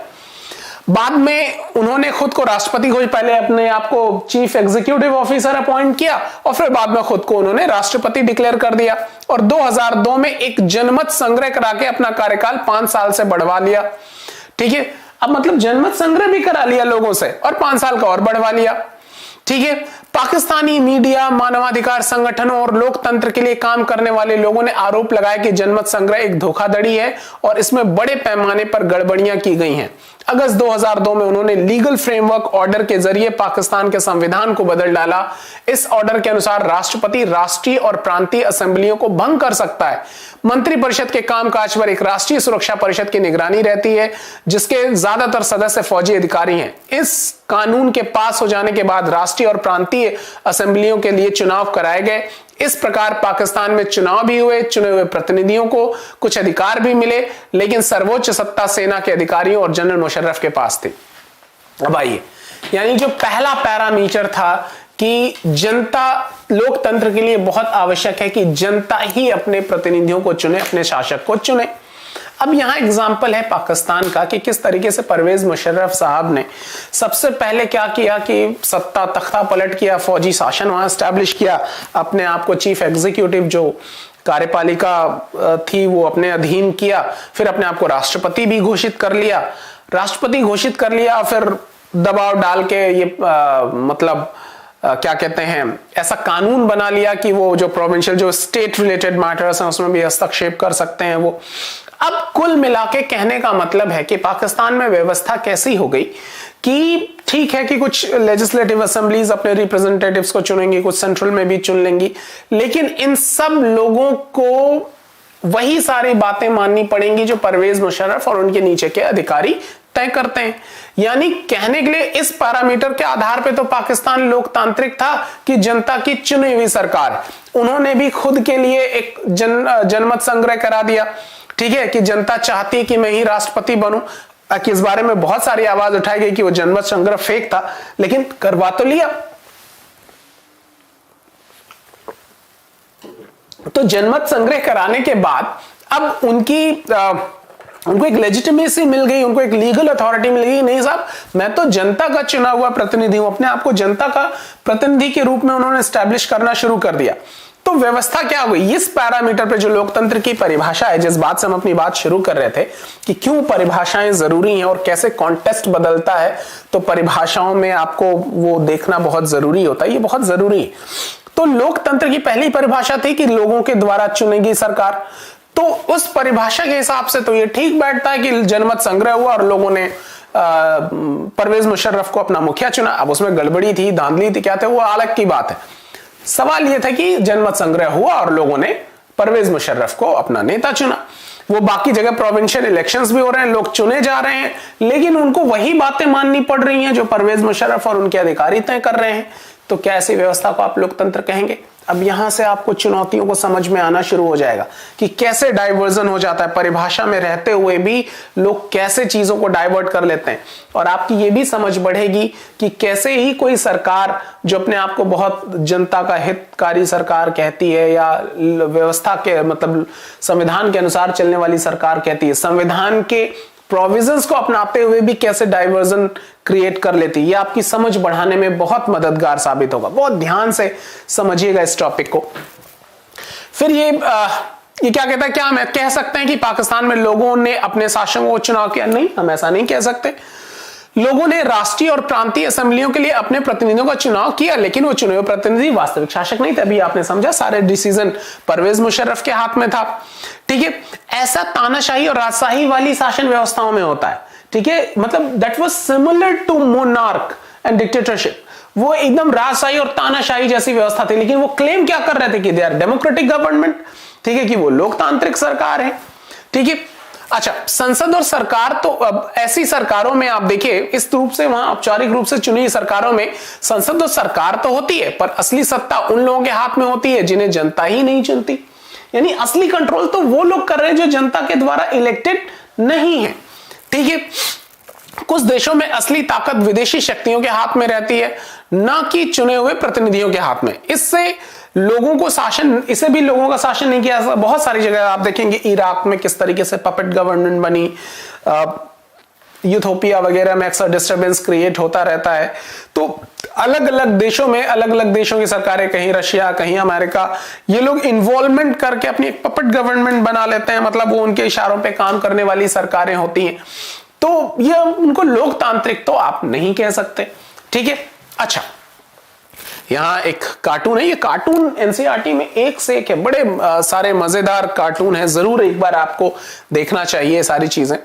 बाद में उन्होंने खुद को राष्ट्रपति घोषित, पहले अपने आप को चीफ एग्जीक्यूटिव ऑफिसर अपॉइंट किया और फिर बाद में खुद को उन्होंने राष्ट्रपति डिक्लेयर कर दिया। और 2002 में एक जनमत संग्रह करा के अपना कार्यकाल 5 साल से बढ़वा लिया। ठीक है, अब मतलब जनमत संग्रह भी करा लिया लोगों से और 5 साल का और बढ़वा लिया। ठीक है, पाकिस्तानी मीडिया, मानवाधिकार संगठनों और लोकतंत्र के लिए काम करने वाले लोगों ने आरोप लगाया कि जनमत संग्रह एक धोखाधड़ी है और इसमें बड़े पैमाने पर गड़बड़ियां की गई हैं। अगस्त 2002 में उन्होंने लीगल फ्रेमवर्क ऑर्डर के जरिए पाकिस्तान के संविधान को बदल डाला। इस ऑर्डर के अनुसार राष्ट्रपति राष्ट्रीय और प्रांतीय असेंबलियों को भंग कर सकता है। मंत्रिपरिषद के कामकाज पर एक राष्ट्रीय सुरक्षा परिषद की निगरानी रहती है, जिसके ज्यादातर सदस्य फौजी अधिकारी हैं। इस कानून के पास हो जाने के बाद राष्ट्रीय और प्रांतीय असेंबलियों के लिए चुनाव कराए गए। इस प्रकार पाकिस्तान में चुनाव भी हुए, चुने हुए प्रतिनिधियों को कुछ अधिकार भी मिले, लेकिन सर्वोच्च सत्ता सेना के अधिकारियों और जनरल मुशर्रफ के पास थी। अब आइए, यानी जो पहला पैरामीटर था कि जनता, लोकतंत्र के लिए बहुत आवश्यक है कि जनता ही अपने प्रतिनिधियों को चुने, अपने शासक को चुने। अब यहां एग्जाम्पल है पाकिस्तान का कि किस तरीके से परवेज मुशर्रफ साहब ने सबसे पहले क्या किया कि सत्ता तख्ता पलट किया, फौजी शासन वहां स्टैब्लिश किया, अपने आप को चीफ एग्जीक्यूटिव जो कार्यपालिका थी वो अपने अधीन किया, फिर अपने आप को राष्ट्रपति भी घोषित कर लिया। फिर दबाव डाल के ये क्या कहते हैं, ऐसा कानून बना लिया कि वो जो प्रोविंशियल, जो स्टेट रिलेटेड मैटर्स हैं उसमें भी हस्तक्षेप कर सकते हैं वो। अब कुल मिला के कहने का मतलब है कि पाकिस्तान में व्यवस्था कैसी हो गई कि ठीक है कि कुछ लेजिस्लेटिव असेंबलीज अपने रिप्रेजेंटेटिव्स को चुनेंगी, कुछ सेंट्रल में भी चुन लेंगी, लेकिन इन सब लोगों को वही सारी बातें माननी पड़ेंगी जो परवेज मुशर्रफ और उनके नीचे के अधिकारी तय करते हैं। यानी कहने के लिए इस पैरामीटर के आधार पे तो पाकिस्तान लोकतांत्रिक था कि जनता की चुनी हुई सरकार, उन्होंने भी खुद के लिए एक जनमत संग्रह करा दिया। ठीक है, कि जनता चाहती है कि मैं ही राष्ट्रपति बनूं, कि इस बारे में बहुत सारी आवाज उठाई गई कि वो जनमत संग्रह फेक था, लेकिन करवा तो लिया। तो जनमत संग्रह कराने के बाद अब उनकी उनको एक लेजिटिमेसी मिल गई, उनको एक लीगल अथॉरिटी मिल गई। नहीं साहब, मैं तो जनता का चुना हुआ प्रतिनिधि हूं, अपने आप को जनता का प्रतिनिधि के रूप में उन्होंने एस्टैब्लिश करना शुरू कर दिया। तो व्यवस्था क्या हुई? इस पैरामीटर पे जो लोकतंत्र की परिभाषा है, जिस बात से हम अपनी बात शुरू कर रहे थे कि क्यों परिभाषाएं जरूरी हैं और कैसे कॉन्टेक्स्ट बदलता है, तो परिभाषाओं में आपको वो देखना बहुत जरूरी होता है, ये बहुत जरूरी है। तो लोकतंत्र की पहली परिभाषा थी कि लोगों के द्वारा चुनेगी सरकार। तो उस परिभाषा के हिसाब से तो ये ठीक बैठता है कि जनमत संग्रह हुआ और लोगों ने परवेज मुशर्रफ को अपना मुखिया चुना। अब उसमें गड़बड़ी थी, धांधली थी, क्या थे, वो अलग की बात है। सवाल यह था कि जनमत संग्रह हुआ और लोगों ने परवेज मुशर्रफ को अपना नेता चुना। वो बाकी जगह प्रोविंशियल इलेक्शंस भी हो रहे हैं, लोग चुने जा रहे हैं, लेकिन उनको वही बातें माननी पड़ रही हैं जो परवेज मुशर्रफ और उनके अधिकारी तय कर रहे हैं। तो क्या ऐसी व्यवस्था को आप लोकतंत्र कहेंगे? अब यहां से आपको चुनौतियों को समझ में आना शुरू हो जाएगा कि कैसे डाइवर्जन हो जाता है, परिभाषा में रहते हुए भी लोग कैसे चीजों को डाइवर्ट कर लेते हैं। और आपकी ये भी समझ बढ़ेगी कि कैसे ही कोई सरकार जो अपने आप को बहुत जनता का हितकारी सरकार कहती है या व्यवस्था के मतलब संविधान के अनुसार चलने वाली सरकार कहती है, संविधान के प्रोविजंस को अपनाते हुए भी कैसे डाइवर्जन क्रिएट कर लेती है। ये आपकी समझ बढ़ाने में बहुत मददगार साबित होगा। बहुत ध्यान से समझिएगा इस टॉपिक को। फिर ये क्या कहता है, क्या हम कह सकते हैं कि पाकिस्तान में लोगों ने अपने शासकों को चुनाव किया? नहीं, हम ऐसा नहीं कह सकते। लोगों ने राष्ट्रीय और प्रांतीय असेंबलियों के लिए अपने प्रतिनिधियों का चुनाव किया, लेकिन वो चुने हुए प्रतिनिधि वास्तविक शासक नहीं थे। अभी आपने समझा, सारे डिसीजन परवेज मुशर्रफ के हाथ में था। ठीक है, ऐसा तानाशाही और राजशाही वाली शासन व्यवस्थाओं में होता है। ठीक है, मतलब that was similar to monarch and dictatorship. वो एकदम राजशाही और तानाशाही जैसी व्यवस्था थी, लेकिन वो क्लेम क्या कर रहे थे कि दे आर डेमोक्रेटिक गवर्नमेंट। ठीक है, कि वो लोकतांत्रिक सरकार है। ठीक है, अच्छा, संसद और सरकार, तो अब ऐसी सरकारों में आप देखिए इस रूप से वहां औपचारिक रूप से चुनी सरकारों में संसद और सरकार तो होती है, पर असली सत्ता उन लोगों के हाथ में होती है जिन्हें जनता ही नहीं चुनती। यानी असली कंट्रोल तो वो लोग कर रहे हैं जो जनता के द्वारा इलेक्टेड नहीं है। ठीक है, कुछ देशों में असली ताकत विदेशी शक्तियों के हाथ में रहती है, ना कि चुने हुए प्रतिनिधियों के हाथ में। इससे लोगों को शासन, इसे भी लोगों का शासन नहीं किया। बहुत सारी जगह आप देखेंगे, इराक में किस तरीके से पपेट गवर्नमेंट बनी, यूथोपिया वगैरह में अक्सर डिस्टर्बेंस क्रिएट होता रहता है। तो अलग अलग देशों में अलग अलग देशों की सरकारें, कहीं रशिया कहीं अमेरिका, ये लोग इन्वॉल्वमेंट करके अपनी एक पपेट गवर्नमेंट बना लेते हैं। मतलब वो उनके इशारों पे काम करने वाली सरकारें होती हैं। तो ये उनको लोकतांत्रिक तो आप नहीं कह सकते। ठीक है, अच्छा, यहां एक कार्टून है। ये कार्टून एनसीईआरटी में एक से एक है, बड़े सारे मजेदार कार्टून है, जरूर एक बार आपको देखना चाहिए सारी चीजें।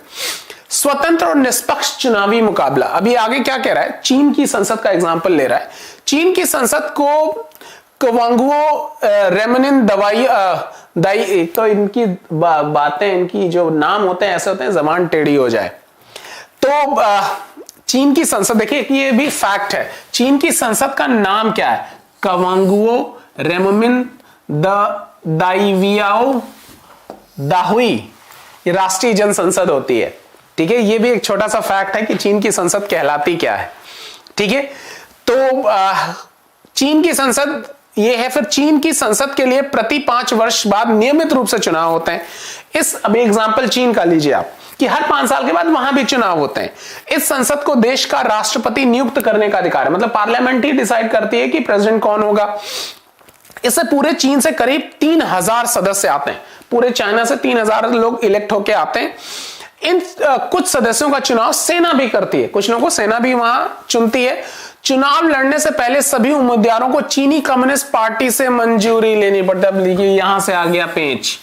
स्वतंत्र और निष्पक्ष चुनावी मुकाबला। अभी आगे क्या कह रहा है, चीन की संसद का एग्जांपल ले रहा है। चीन की संसद को क्वांगुओ रेमनिन दाई, तो इनकी बातें, इनकी जो नाम होते हैं ऐसे होते हैं जबान टेढ़ी हो जाए। तो चीन की संसद, देखिए ये भी फैक्ट है, चीन की संसद का नाम क्या है? क्वांगुओ रेमनिन दाइवियाओ दाहुई, ये राष्ट्रीय जन संसद होती है। ठीक है, ये भी एक छोटा सा फैक्ट है कि चीन की संसद कहलाती क्या है। ठीक है, तो चीन की संसद ये है। फिर चीन की संसद के लिए प्रति 5 वर्ष बाद नियमित रूप से चुनाव होते हैं। अभी एग्जांपल चीन का लीजिए आप, कि हर 5 साल के बाद वहां भी चुनाव होते हैं। इस संसद को देश का राष्ट्रपति नियुक्त करने का अधिकार है, मतलब पार्लियामेंट ही डिसाइड करती है कि प्रेसिडेंट कौन होगा। इससे पूरे चीन से करीब 3000 सदस्य आते हैं, पूरे चाइना से 3000 लोग इलेक्ट होके आते हैं। इन कुछ सदस्यों का चुनाव सेना भी करती है, कुछ लोगों को सेना भी वहां चुनती है। चुनाव लड़ने से पहले सभी उम्मीदवारों को चीनी कम्युनिस्ट पार्टी से मंजूरी लेनी पड़ती है। यहां से आ गया पेंच,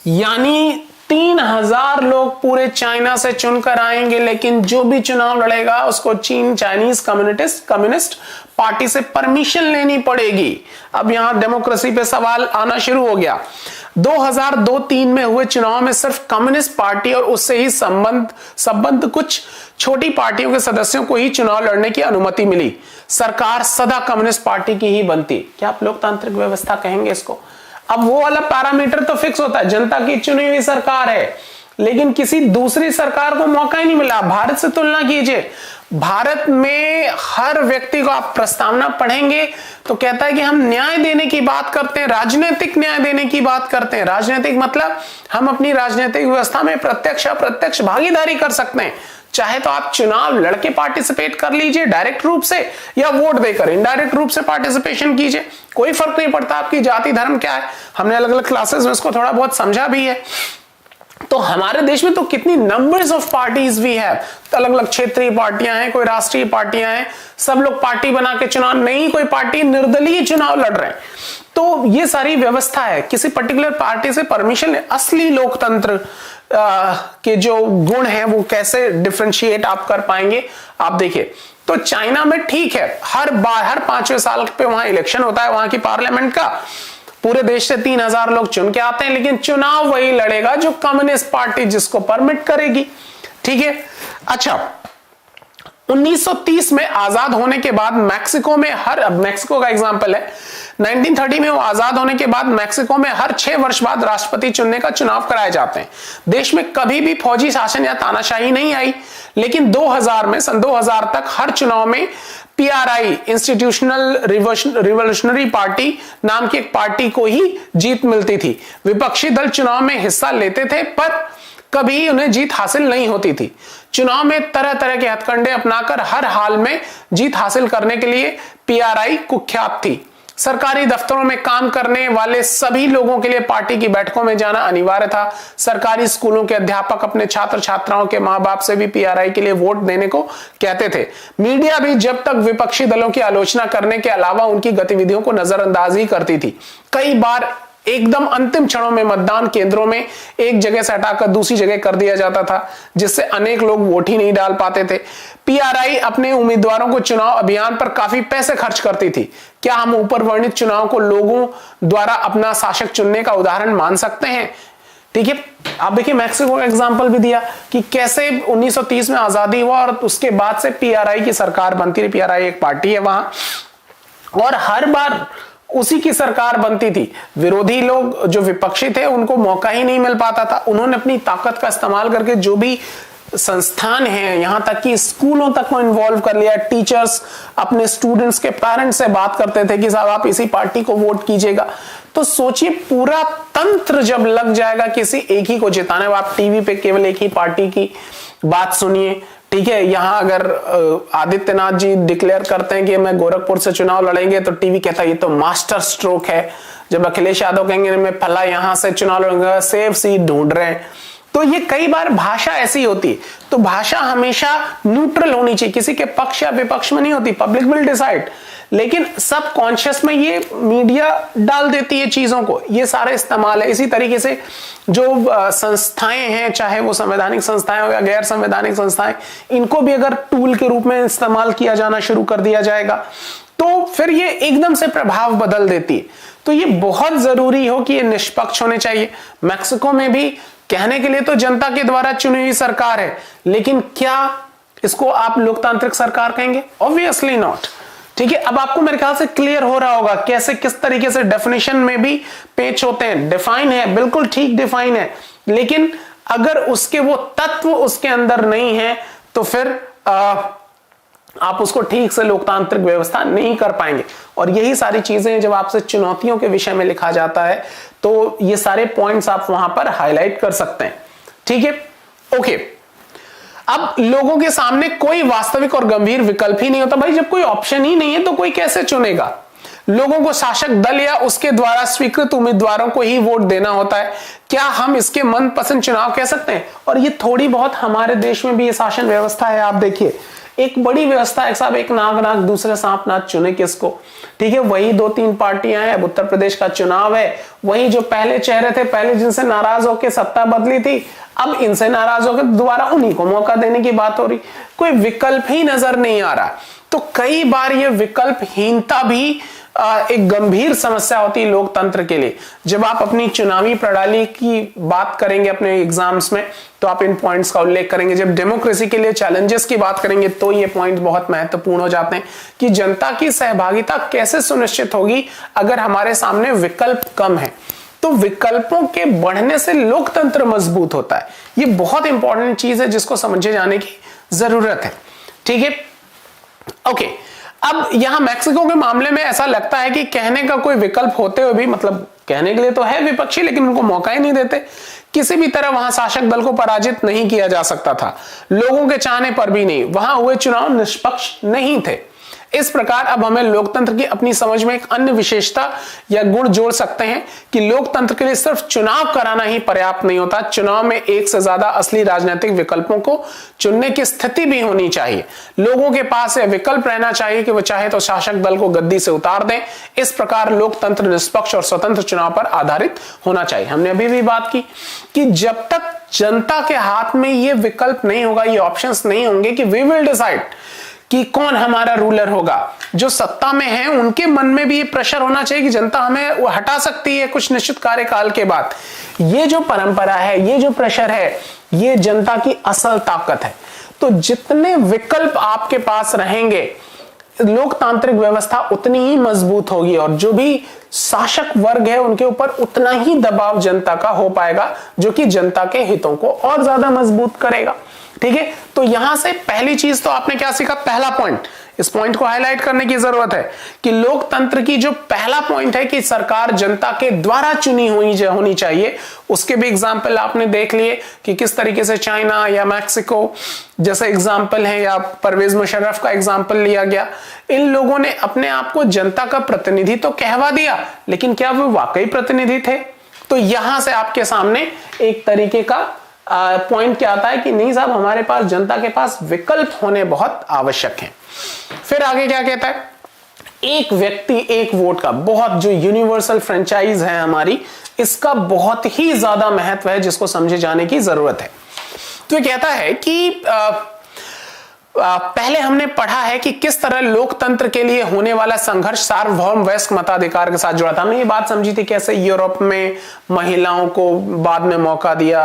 यानी 3000 लोग पूरे चाइना से चुनकर आएंगे, लेकिन जो भी चुनाव लड़ेगा उसको चाइनीज कम्युनिस्ट पार्टी से परमिशन लेनी पड़ेगी। अब यहां डेमोक्रेसी पे सवाल आना शुरू हो गया। 2002-3 में हुए चुनाव में सिर्फ कम्युनिस्ट पार्टी और उससे ही संबंध कुछ छोटी पार्टियों के सदस्यों को ही चुनाव लड़ने की अनुमति मिली। सरकार सदा कम्युनिस्ट पार्टी की ही बनती। क्या आप लोकतांत्रिक व्यवस्था कहेंगे इसको? अब वो वाला पैरामीटर तो फिक्स होता है, जनता की चुनी हुई सरकार है, लेकिन किसी दूसरी सरकार को मौका ही नहीं मिला। भारत से तुलना कीजिए, भारत में हर व्यक्ति को आप प्रस्तावना पढ़ेंगे तो कहता है कि हम न्याय देने की बात करते हैं, राजनीतिक न्याय देने की बात करते हैं। राजनीतिक मतलब हम अपनी राजनीतिक व्यवस्था में प्रत्यक्ष अप्रत्यक्ष भागीदारी कर सकते हैं। चाहे तो आप चुनाव लड़के पार्टिसिपेट कर लीजिए डायरेक्ट रूप से, या वोट देकर इनडायरेक्ट रूप से पार्टिसिपेशन कीजिए, कोई फर्क नहीं पड़ता आपकी जाति धर्म क्या है। हमने अलग अलग क्लासेस में इसको थोड़ा बहुत समझा भी है। तो हमारे देश में तो कितनी नंबर्स ऑफ पार्टीज भी है, अलग अलग क्षेत्रीय पार्टियां हैं, कोई राष्ट्रीय पार्टियां हैं, सब लोग पार्टी बना के चुनाव, नहीं कोई पार्टी निर्दलीय चुनाव लड़ रहे हैं। तो ये सारी व्यवस्था है, किसी पर्टिकुलर पार्टी से परमिशन है। असली लोकतंत्र के जो गुण हैं वो कैसे डिफरेंशिएट आप कर पाएंगे, आप देखिए। तो चाइना में ठीक है, हर 5वें साल पे वहां इलेक्शन होता है वहां की पार्लियामेंट का, पूरे देश से 3000 लोग चुन के आते हैं, लेकिन चुनाव वही लड़ेगा जो कम्युनिस्ट पार्टी जिसको परमिट करेगी। ठीक है, अच्छा 1930 में आजाद होने के बाद मैक्सिको में मैक्सिको का एग्जांपल है, 1930 में वो आजाद होने के बाद मैक्सिको में हर 6 वर्ष बाद राष्ट्रपति चुनने का चुनाव कराए जाते हैं। देश में कभी भी फौजी शासन या तानाशाही नहीं आई, लेकिन 2000 में सन 2000 तक हर चुनाव में पीआरआई इंस्टीट्यूशनल रिवोल्यूशनरी पार्टी नाम की एक पार्टी को ही जीत मिलती थी। विपक्षी दल चुनाव में हिस्सा लेते थे पर कभी उन्हें जीत हासिल नहीं होती थी। चुनाव में तरह तरह के हथकंडे अपनाकर हर हाल में जीत हासिल करने के लिए पीआरआई कुख्यात थी। सरकारी दफ्तरों में काम करने वाले सभी लोगों के लिए पार्टी की बैठकों में जाना अनिवार्य था। सरकारी स्कूलों के अध्यापक अपने छात्र छात्राओं के मां बाप से भी पीआरआई के लिए वोट देने को कहते थे। मीडिया भी जब तक विपक्षी दलों की आलोचना करने के अलावा उनकी गतिविधियों को नजरअंदाज ही करती थी। कई बार एकदम अंतिम क्षणों में मतदान केंद्रों में एक जगह से हटाकर दूसरी जगह कर दिया जाता था, जिससे अनेक लोग वोट ही नहीं डाल पाते थे। पीआरआई अपने उम्मीदवारों को चुनाव अभियान पर काफी पैसे खर्च करती थी। क्या हम ऊपर वर्णित चुनाव को लोगों द्वारा अपना शासक चुनने का उदाहरण मान सकते हैं? ठीक है, आप देखिए मैक्सिको का एग्जांपल भी दिया कि कैसे 1930 में आजादी हुआ और उसके बाद से पीआरआई की सरकार बनती रही। पीआरआई एक पार्टी है वहां, और हर बार उसी की सरकार बनती थी। विरोधी लोग जो विपक्षी थे उनको मौका ही नहीं मिल पाता था। उन्होंने अपनी ताकत का इस्तेमाल करके जो भी संस्थान हैं, यहां तक कि स्कूलों तक को इन्वॉल्व कर लिया। टीचर्स अपने स्टूडेंट्स के पेरेंट्स से बात करते थे कि साहब आप इसी पार्टी को वोट कीजिएगा। तो सोचिए पूरा तंत्र जब लग जाएगा किसी एक ही को जिताने, आप टीवी पे केवल एक ही पार्टी की बात सुनिए। ठीक है, यहां अगर आदित्यनाथ जी डिक्लेयर करते हैं कि मैं गोरखपुर से चुनाव लड़ेंगे तो टीवी कहता है ये तो मास्टर स्ट्रोक है। जब अखिलेश यादव कहेंगे मैं फला यहां से चुनाव लड़ूंगा, सेफ सीट ढूंढ रहे हैं। तो ये कई बार भाषा ऐसी होती है। तो भाषा हमेशा न्यूट्रल होनी चाहिए, किसी के पक्ष या विपक्ष में नहीं होती। पब्लिक विल डिसाइड, लेकिन सब कॉन्शियस में ये मीडिया डाल देती है चीजों को। ये सारे इस्तेमाल है। इसी तरीके से जो संस्थाएं हैं, चाहे वो संवैधानिक संस्थाएं हो या गैर संवैधानिक संस्थाएं, इनको भी अगर टूल के रूप में इस्तेमाल किया जाना शुरू कर दिया जाएगा तो फिर ये एकदम से प्रभाव बदल देती है। तो ये बहुत जरूरी हो कि ये निष्पक्ष होने चाहिए। मैक्सिको में भी कहने के लिए तो जनता के द्वारा चुनी हुई सरकार है, लेकिन क्या इसको आप लोकतांत्रिक सरकार कहेंगे? Obviously not. ठीक है, अब आपको मेरे ख्याल से क्लियर हो रहा होगा कैसे किस तरीके से डेफिनेशन में भी पेच होते हैं। डिफाइन है, बिल्कुल ठीक डिफाइन है, लेकिन अगर उसके वो तत्व उसके अंदर नहीं है तो फिर आप उसको ठीक से लोकतांत्रिक व्यवस्था नहीं कर पाएंगे। और यही सारी चीजें जब आपसे चुनौतियों के विषय में लिखा जाता है तो ये सारे पॉइंट्स आप वहां पर हाईलाइट कर सकते हैं। ठीक है, ओके। अब लोगों के सामने कोई वास्तविक और गंभीर विकल्प ही नहीं होता। भाई जब कोई ऑप्शन ही नहीं है तो कोई कैसे चुनेगा? लोगों को शासक दल या उसके द्वारा स्वीकृत उम्मीदवारों को ही वोट देना होता है। क्या हम इसके मनपसंद चुनाव कह सकते हैं? और ये थोड़ी बहुत हमारे देश में भी ये शासन व्यवस्था है। आप देखिए एक बड़ी व्यवस्था है साहब, एक नाग नाग दूसरे सांप नाच, चुने किसको? ठीक है, वही 2-3 पार्टियां हैं। उत्तर प्रदेश का चुनाव है, वही जो पहले चेहरे थे, पहले जिनसे नाराज होकर सत्ता बदली थी, अब इनसे नाराज होकर दोबारा उन्हीं को मौका देने की बात हो रही। कोई विकल्प ही नजर नहीं आ रहा। तो कई बार ये विकल्पहीनता भी एक गंभीर समस्या होती है लोकतंत्र के लिए। जब आप अपनी चुनावी प्रणाली की बात करेंगे अपने एग्जाम्स में तो आप इन पॉइंट्स का उल्लेख करेंगे। जब डेमोक्रेसी के लिए चैलेंजेस की बात करेंगे तो ये पॉइंट बहुत महत्वपूर्ण हो जाते हैं कि जनता की सहभागिता कैसे सुनिश्चित होगी अगर हमारे सामने विकल्प कम है। तो विकल्पों के बढ़ने से लोकतंत्र मजबूत होता है। ये बहुत इंपॉर्टेंट चीज है जिसको समझे जाने की जरूरत है। ठीक है, ओके। अब यहां मैक्सिको के मामले में ऐसा लगता है कि कहने का कोई विकल्प होते हुए भी, मतलब कहने के लिए तो है विपक्षी, लेकिन उनको मौका ही नहीं देते। किसी भी तरह वहां शासक दल को पराजित नहीं किया जा सकता था, लोगों के चाहने पर भी नहीं। वहां हुए चुनाव निष्पक्ष नहीं थे। इस प्रकार अब हमें लोकतंत्र की अपनी समझ में एक अन्य विशेषता या गुण जोड़ सकते हैं कि लोकतंत्र के लिए सिर्फ चुनाव कराना ही पर्याप्त नहीं होता, चुनाव में एक से ज्यादा असली राजनीतिक विकल्पों को चुनने की स्थिति भी होनी चाहिए। लोगों के पास यह विकल्प रहना चाहिए कि वह चाहे तो शासक दल को गद्दी से उतार दें। इस प्रकार लोकतंत्र निष्पक्ष और स्वतंत्र चुनाव पर आधारित होना चाहिए। हमने अभी भी बात की कि जब तक जनता के हाथ में यह विकल्प नहीं होगा, ये ऑप्शंस नहीं होंगे कि वी विल डिसाइड कि कौन हमारा रूलर होगा, जो सत्ता में है उनके मन में भी ये प्रेशर होना चाहिए कि जनता हमें वो हटा सकती है कुछ निश्चित कार्यकाल के बाद। ये जो परंपरा है, ये जो प्रेशर है, ये जनता की असल ताकत है। तो जितने विकल्प आपके पास रहेंगे, लोकतांत्रिक व्यवस्था उतनी ही मजबूत होगी और जो भी शासक वर्ग है उनके ऊपर उतना ही दबाव जनता का हो पाएगा, जो कि जनता के हितों को और ज्यादा मजबूत करेगा। ठीक है, तो यहां से पहली चीज तो आपने क्या सीखा, पहला पॉइंट, इस पॉइंट को हाईलाइट करने की जरूरत है कि लोकतंत्र की जो पहला पॉइंट है कि सरकार जनता के द्वारा चुनी होनी चाहिए। उसके भी एग्जाम्पल आपने देख लिए कि किस तरीके से चाइना या मैक्सिको जैसे एग्जाम्पल है, या परवेज मुशर्रफ का एग्जाम्पल लिया गया। इन लोगों ने अपने आप को जनता का प्रतिनिधि तो कहवा दिया, लेकिन क्या वो वाकई प्रतिनिधि थे? तो यहां से आपके सामने एक तरीके का पॉइंट क्या आता है कि नहीं साहब, हमारे पास जनता के पास विकल्प होने बहुत आवश्यक हैं। फिर आगे क्या कहता है, एक व्यक्ति एक वोट का बहुत जो यूनिवर्सल फ्रेंचाइज है हमारी, इसका बहुत ही ज्यादा महत्व है जिसको समझे जाने की जरूरत है। तो ये कहता है कि पहले हमने पढ़ा है कि किस तरह लोकतंत्र के लिए होने वाला संघर्ष सार्वभौम वयस्क मताधिकार के साथ जुड़ा था। हमने ये बात समझी थी कैसे यूरोप में महिलाओं को बाद में मौका दिया,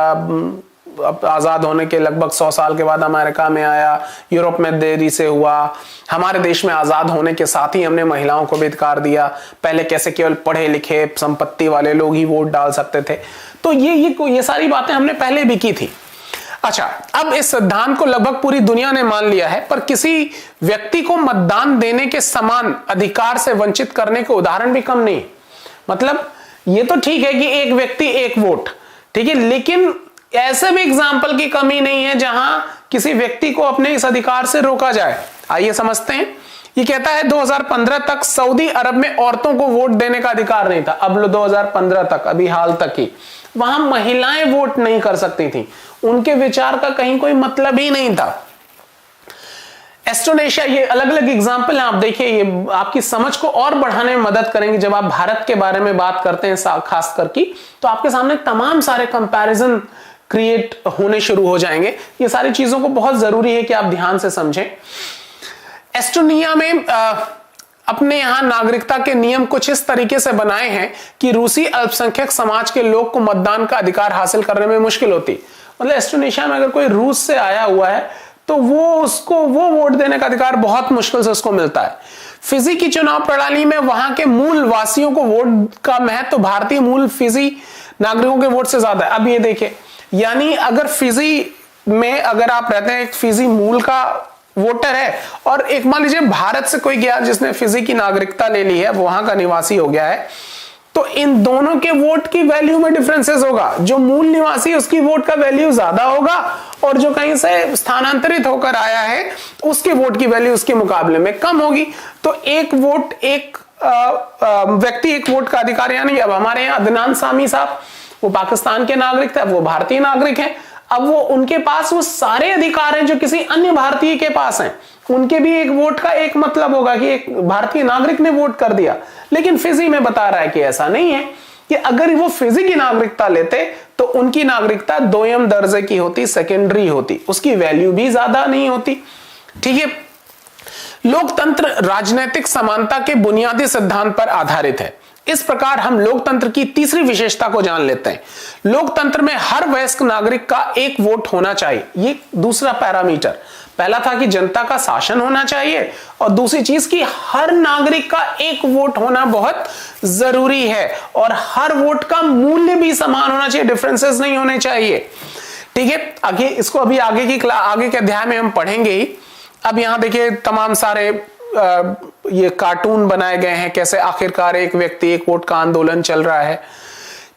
आजाद होने के लगभग 100 साल के बाद अमेरिका में आया, यूरोप में देरी से हुआ, हमारे देश में आजाद होने के साथ ही हमने महिलाओं को भी अधिकार दिया। पहले कैसे केवल पढ़े लिखे संपत्ति वाले लोग ही वोट डाल सकते थे। तो ये सारी बातें हमने पहले भी की थी। अच्छा, अब इस सिद्धांत को लगभग पूरी दुनिया ने मान लिया है, पर किसी व्यक्ति को मतदान देने के समान अधिकार से वंचित करने के उदाहरण भी कम नहीं। मतलब ये तो ठीक है कि एक व्यक्ति एक वोट, ठीक है, लेकिन ऐसे भी एग्जाम्पल की कमी नहीं है जहां किसी व्यक्ति को अपने इस अधिकार से रोका जाए। आइए समझते हैं। ये कहता है 2015 तक सऊदी अरब में औरतों को वोट देने का अधिकार नहीं था। अब 2015 तक, अभी हाल तक ही वहां महिलाएं वोट नहीं कर सकती थी, उनके विचार का कहीं कोई मतलब ही नहीं था। एस्टोनेशिया, ये अलग अलग एग्जाम्पल हैं, आप देखिए, ये आपकी समझ को और बढ़ाने में मदद करेंगे। जब आप भारत के बारे में बात करते हैं खास करके, तो आपके सामने तमाम सारे कंपैरिजन क्रिएट होने शुरू हो जाएंगे। ये सारी चीजों को बहुत जरूरी है कि आप ध्यान से समझें। एस्टोनिया में अपने यहां नागरिकता के नियम कुछ इस तरीके से बनाए हैं कि रूसी अल्पसंख्यक समाज के लोग को मतदान का अधिकार हासिल करने में मुश्किल होती। मतलब एस्टोनिया में अगर कोई रूस से आया हुआ है तो वो वोट देने का अधिकार बहुत मुश्किल से उसको मिलता है। फिजी की चुनाव प्रणाली में वहां के मूल वासियों को वोट का महत्व भारतीय मूल फिजी नागरिकों के वोट से ज्यादा है। अब ये देखिए, यानी अगर फिजी में अगर आप रहते हैं, एक फिजी मूल का वोटर है, और एक मान लीजिए भारत से कोई गया जिसने फिजी की नागरिकता ले ली है, वो वहां का निवासी हो गया है, तो इन दोनों के वोट की वैल्यू में डिफरेंसेस होगा। जो मूल निवासी उसकी वोट का वैल्यू ज्यादा होगा, और जो कहीं से स्थानांतरित होकर आया है उसके वोट की वैल्यू उसके मुकाबले में कम होगी। तो एक वोट एक व्यक्ति एक वोट का अधिकार। यानी अब हमारे यहाँ अदनान सामी साहब, वो पाकिस्तान के नागरिक थे, अब वो भारतीय नागरिक हैं। अब वो उनके पास वो सारे अधिकार हैं जो किसी अन्य भारतीय के पास हैं। उनके भी एक वोट का एक मतलब होगा कि एक भारतीय नागरिक ने वोट कर दिया। लेकिन फिजी में बता रहा है कि ऐसा नहीं है, कि अगर वो फिजी की नागरिकता लेते तो उनकी नागरिकता दोयम दर्जे की होती, सेकेंडरी होती, उसकी वैल्यू भी ज्यादा नहीं होती। ठीक है, लोकतंत्र राजनीतिक समानता के बुनियादी सिद्धांत पर आधारित है। इस प्रकार हम लोकतंत्र की तीसरी विशेषता को जान लेते हैं। लोकतंत्र में हर वयस्क नागरिक का एक वोट होना चाहिए। ये दूसरा पैरामीटर। पहला था कि जनता का शासन होना चाहिए, और दूसरी चीज कि हर नागरिक का एक वोट होना बहुत जरूरी है, और हर वोट का मूल्य भी समान होना चाहिए, डिफरेंसेस नहीं होने चाहिए। ठीक है, आगे इसको अभी आगे के अध्याय में हम पढ़ेंगे ही अब यहां देखिए तमाम सारे ये कार्टून बनाए गए हैं, कैसे आखिरकार एक व्यक्ति एक वोट का आंदोलन चल रहा है।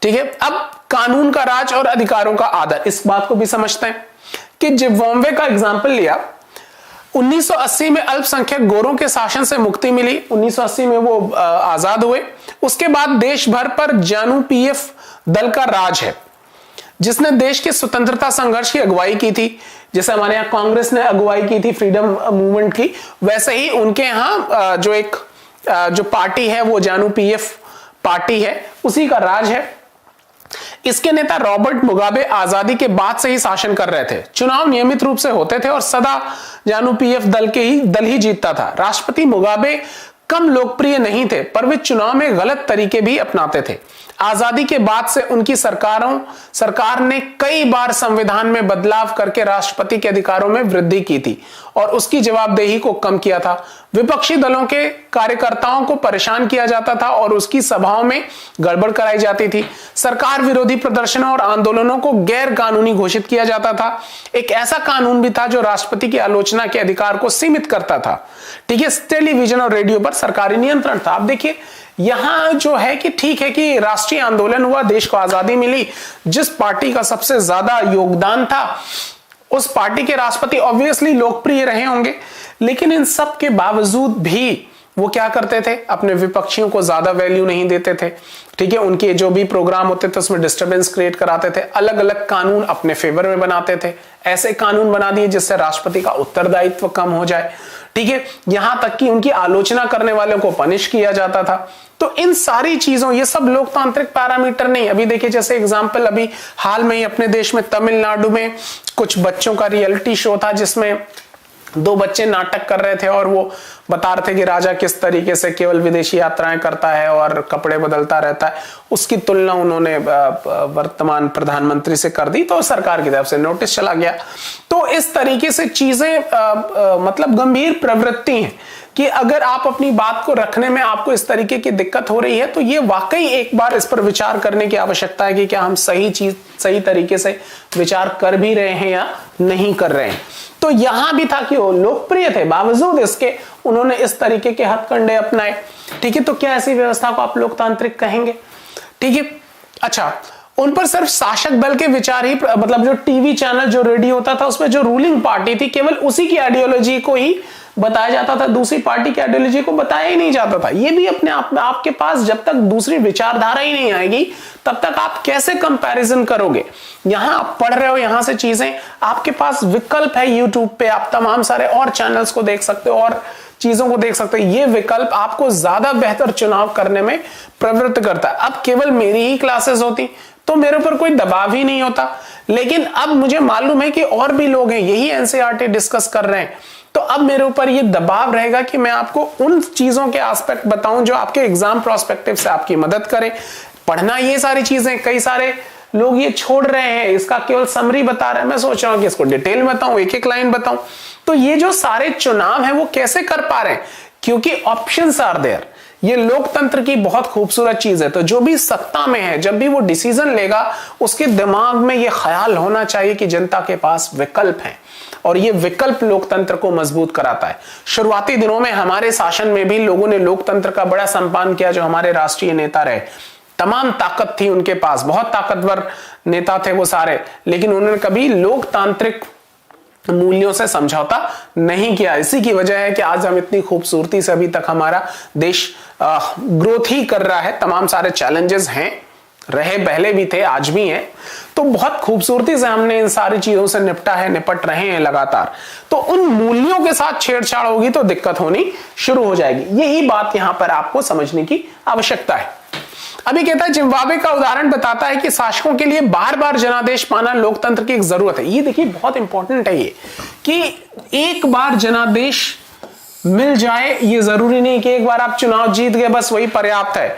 ठीक है, अब कानून का राज और अधिकारों का आदर, इस बात को भी समझते हैं कि जिम्बाब्वे का एग्जाम्पल लिया। 1980 में अल्पसंख्यक गोरों के शासन से मुक्ति मिली, 1980 में वो आजाद हुए। उसके बाद देश भर पर जानू पीएफ दल का राज है, जिसने देश के स्वतंत्रता संघर्ष की अगुवाई की थी। जैसे हमारे यहाँ कांग्रेस ने अगुवाई की थी फ्रीडम मूवमेंट की, वैसे ही उनके यहाँ जो पार्टी है वो जानू पीएफ पार्टी है, उसी का राज है। इसके नेता रॉबर्ट मुगाबे आजादी के बाद से ही शासन कर रहे थे। चुनाव नियमित रूप से होते थे और सदा जानू पीएफ दल ही जीतता था। राष्ट्रपति मुगाबे कम लोकप्रिय नहीं थे, पर वे चुनाव में गलत तरीके भी अपनाते थे। आजादी के बाद से उनकी सरकार ने कई बार संविधान में बदलाव करके राष्ट्रपति के अधिकारों में वृद्धि की थी और उसकी जवाबदेही को कम किया था। विपक्षी दलों के कार्यकर्ताओं को परेशान किया जाता था और उसकी सभाओं में गड़बड़ कराई जाती थी। सरकार विरोधी प्रदर्शनों और आंदोलनों को गैर कानूनी घोषित किया जाता था। एक ऐसा कानून भी था जो राष्ट्रपति की आलोचना के अधिकार को सीमित करता था। ठीक है, टेलीविजन और रेडियो पर सरकारी नियंत्रण था। अब देखिए यहां जो है कि ठीक है कि राष्ट्रीय आंदोलन हुआ, देश को आजादी मिली, जिस पार्टी का सबसे ज्यादा योगदान था उस पार्टी के राष्ट्रपति ऑब्वियसली लोकप्रिय रहे होंगे, लेकिन इन सब के बावजूद भी वो क्या करते थे, अपने विपक्षियों को ज्यादा वैल्यू नहीं देते थे। ठीक है, उनके जो भी प्रोग्राम होते थे उसमें डिस्टरबेंस क्रिएट कराते थे, अलग अलग कानून अपने फेवर में बनाते थे, ऐसे कानून बना दिए जिससे राष्ट्रपति का उत्तरदायित्व कम हो जाए। ठीक है, यहां तक कि उनकी आलोचना करने वालों को पनिश किया जाता था। तो इन सारी चीजों, ये सब लोकतांत्रिक पैरामीटर नहीं। अभी देखिए जैसे एग्जांपल, अभी हाल में ही अपने देश में तमिलनाडु में कुछ बच्चों का रियलिटी शो था जिसमें 2 बच्चे नाटक कर रहे थे और वो बता रहे थे कि राजा किस तरीके से केवल विदेशी यात्राएं करता है और कपड़े बदलता रहता है। उसकी तुलना उन्होंने वर्तमान प्रधानमंत्री से कर दी, तो सरकार की तरफ से नोटिस चला गया। तो इस तरीके से चीजें मतलब गंभीर प्रवृत्ति हैं कि अगर आप अपनी बात को रखने में आपको इस तरीके की दिक्कत हो रही है तो ये वाकई एक बार इस पर विचार करने की आवश्यकता है कि क्या हम सही तरीके से विचार कर भी रहे हैं या नहीं कर रहे हैं। तो यहां भी था कि वो लोकप्रिय थे, बावजूद इसके उन्होंने इस तरीके के हथकंडे अपनाए। ठीक है, तो क्या ऐसी व्यवस्था को आप लोकतांत्रिक कहेंगे? ठीक है, अच्छा, उन पर सिर्फ शासक दल के विचार ही, मतलब जो टीवी चैनल, जो रेडियो होता था उसमें जो रूलिंग पार्टी थी केवल उसी की आइडियोलॉजी को ही बताया जाता था, दूसरी पार्टी की आइडियोलॉजी को बताया ही नहीं जाता था। ये भी अपने आप में आपके पास जब तक दूसरी विचारधारा ही नहीं आएगी तब तक आप कैसे कंपैरिजन करोगे। यहां आप पढ़ रहे हो, यहां से चीजें, आपके पास विकल्प है यूट्यूब पे, आप तमाम सारे और चैनल्स को देख सकते हो और चीजों को देख सकते हो। ये विकल्प आपको ज्यादा बेहतर चुनाव करने में प्रवृत्त करता है। अब केवल मेरी ही क्लासेस होती तो मेरे ऊपर कोई दबाव ही नहीं होता, लेकिन अब मुझे मालूम है कि और भी लोग हैं यही एनसीईआरटी डिस्कस कर रहे हैं, तो अब मेरे ऊपर ये दबाव रहेगा कि मैं आपको उन चीजों के एस्पेक्ट बताऊं जो आपके एग्जाम प्रोस्पेक्टिव से आपकी मदद करें। पढ़ना ये सारी चीजें, कई सारे लोग ये छोड़ रहे हैं, इसका केवल समरी बता रहे हैं। मैं सोच रहा हूं कि इसको डिटेल में बताऊं, एक एक लाइन बताऊं। तो ये जो सारे चुनाव है वो कैसे कर पा रहे हैं? क्योंकि ऑप्शंस आर देयर। ये लोकतंत्र की बहुत खूबसूरत चीज है। तो जो भी सत्ता में है, जब भी वो डिसीजन लेगा, उसके दिमाग में ये ख्याल होना चाहिए कि जनता के पास विकल्प है, और ये विकल्प लोकतंत्र को मजबूत कराता है। शुरुआती दिनों में हमारे शासन में भी लोगों ने लोकतंत्र का बड़ा सम्मान किया। जो हमारे राष्ट्रीय नेता रहे, तमाम ताकत थी उनके पास, बहुत ताकतवर नेता थे वो सारे, लेकिन उन्होंने कभी लोकतांत्रिक मूल्यों से समझौता नहीं किया। इसी की वजह है कि आज हम इतनी खूबसूरती से अभी तक हमारा देश ग्रोथ ही कर रहा है। तमाम सारे चैलेंजेस हैं, रहे, पहले भी थे, आज भी हैं, तो बहुत खूबसूरती से हमने इन सारी चीजों से निपट रहे हैं लगातार। तो उन मूल्यों के साथ छेड़छाड़ होगी तो दिक्कत होनी शुरू हो जाएगी। यही बात यहां पर आपको समझने की आवश्यकता है। अभी कहता है, जिम्बाब्वे का उदाहरण बताता है कि शासकों के लिए बार बार जनादेश पाना लोकतंत्र की एक जरूरत है। ये देखिए बहुत इंपॉर्टेंट है ये, कि एक बार जनादेश मिल जाए, ये जरूरी नहीं कि एक बार आप चुनाव जीत गए बस वही पर्याप्त है।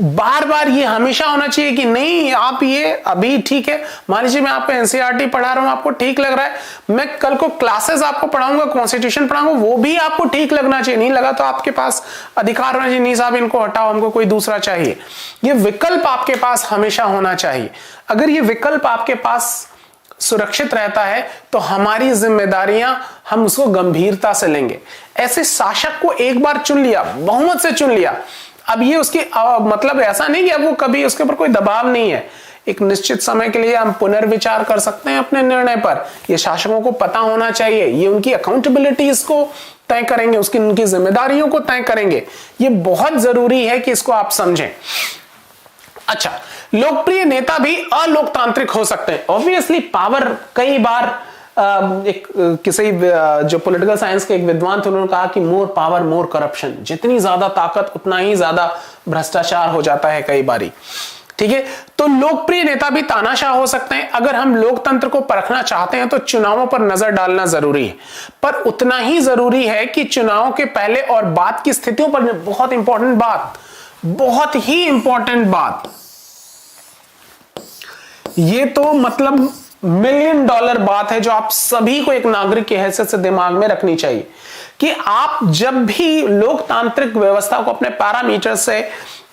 बार बार ये हमेशा होना चाहिए कि नहीं, आप ये अभी ठीक है, मान लीजिए मैं आपको एनसीईआरटी पढ़ा रहा हूं, आपको ठीक लग रहा है, मैं कल को क्लासेस आपको पढ़ाऊंगा, कॉन्स्टिट्यूशन पढ़ाऊंगा, वो भी आपको ठीक लगना चाहिए। नहीं लगा तो आपके पास अधिकार होना चाहिए, नहीं साहब इनको हटाओ, हमको कोई दूसरा चाहिए। ये विकल्प आपके पास हमेशा होना चाहिए। अगर ये विकल्प आपके पास सुरक्षित रहता है तो हमारी जिम्मेदारियां हम उसको गंभीरता से लेंगे। ऐसे शासक को एक बार चुन लिया, बहुमत से चुन लिया, अब ये उसकी मतलब ऐसा नहीं कि अब वो कभी उसके ऊपर कोई दबाव नहीं है, एक निश्चित समय के लिए हम पुनर्विचार कर सकते हैं अपने निर्णय पर। ये शासकों को पता होना चाहिए, ये उनकी अकाउंटेबिलिटीज को तय करेंगे, उनकी जिम्मेदारियों को तय करेंगे। ये बहुत जरूरी है कि इसको आप समझें। अच्छा, लोकप्रिय नेता भी अलोकतांत्रिक हो सकते हैं। ऑब्वियसली पावर, कई बार किसी जो पॉलिटिकल साइंस के एक विद्वान थे उन्होंने कहा कि मोर पावर मोर करप्शन, जितनी ज्यादा ताकत उतना ही ज्यादा भ्रष्टाचार हो जाता है कई बारी। ठीक है, तो लोकप्रिय नेता भी तानाशाह हो सकते हैं। अगर हम लोकतंत्र को परखना चाहते हैं तो चुनावों पर नजर डालना जरूरी है, पर उतना ही जरूरी है कि चुनाव के पहले और बाद की स्थितियों पर, बहुत इंपॉर्टेंट बात, बहुत ही इंपॉर्टेंट बात, ये तो मतलब $1 मिलियन बात है जो आप सभी को एक नागरिक की हैसियत से दिमाग में रखनी चाहिए कि आप जब भी लोकतांत्रिक व्यवस्था को अपने पैरामीटर से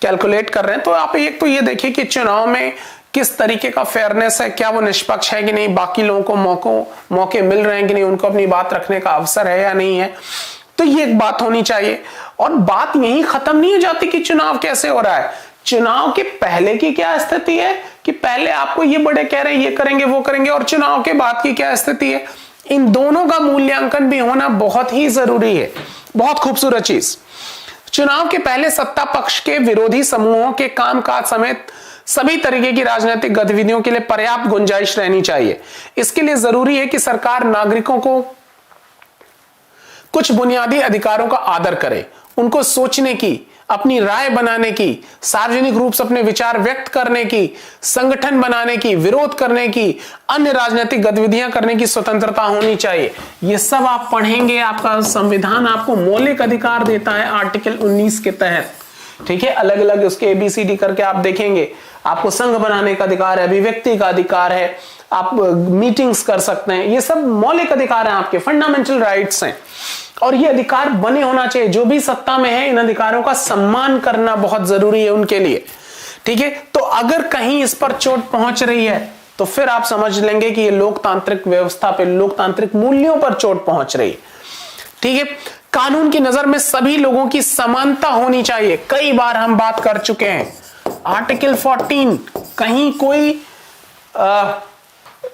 कैलकुलेट कर रहे हैं तो आप एक तो ये देखिए कि चुनाव में किस तरीके का फेयरनेस है, क्या वो निष्पक्ष है कि नहीं, बाकी लोगों को मौके मिल रहे हैं कि नहीं, उनको अपनी बात रखने का अवसर है या नहीं है। तो ये एक बात होनी चाहिए। और बात यही खत्म नहीं हो जाती कि चुनाव कैसे हो रहा है, चुनाव के पहले की क्या स्थिति है कि पहले आपको ये बड़े कह रहे हैं ये करेंगे वो करेंगे, और चुनाव के बाद की क्या स्थिति है, इन दोनों का मूल्यांकन भी होना बहुत ही जरूरी है। बहुत खूबसूरत चीज, चुनाव के पहले सत्ता पक्ष के विरोधी समूहों के कामकाज समेत सभी तरीके की राजनीतिक गतिविधियों के लिए पर्याप्त गुंजाइश रहनी चाहिए। इसके लिए जरूरी है कि सरकार नागरिकों को कुछ बुनियादी अधिकारों का आदर करे, उनको सोचने की, अपनी राय बनाने की, सार्वजनिक रूप से अपने विचार व्यक्त करने की, संगठन बनाने की, विरोध करने की, अन्य राजनीतिक गतिविधियां करने की स्वतंत्रता होनी चाहिए। ये सब आप पढ़ेंगे, आपका संविधान आपको मौलिक अधिकार देता है आर्टिकल 19 के तहत। ठीक है, अलग अलग उसके ABCD करके आप देखेंगे। आपको संघ बनाने का अधिकार है, अभिव्यक्ति का अधिकार है, आप मीटिंग्स कर सकते हैं, ये सब मौलिक अधिकार हैं, आपके फंडामेंटल राइट्स हैं और ये अधिकार बने होना चाहिए। जो भी सत्ता में है इन अधिकारों का सम्मान करना बहुत जरूरी है उनके लिए। ठीक है, तो अगर कहीं इस पर चोट पहुंच रही है तो फिर आप समझ लेंगे कि ये लोकतांत्रिक व्यवस्था पे, लोकतांत्रिक मूल्यों पर चोट पहुंच रही है। ठीक है, कानून की नजर में सभी लोगों की समानता होनी चाहिए। कई बार हम बात कर चुके हैं, आर्टिकल 14, कहीं कोई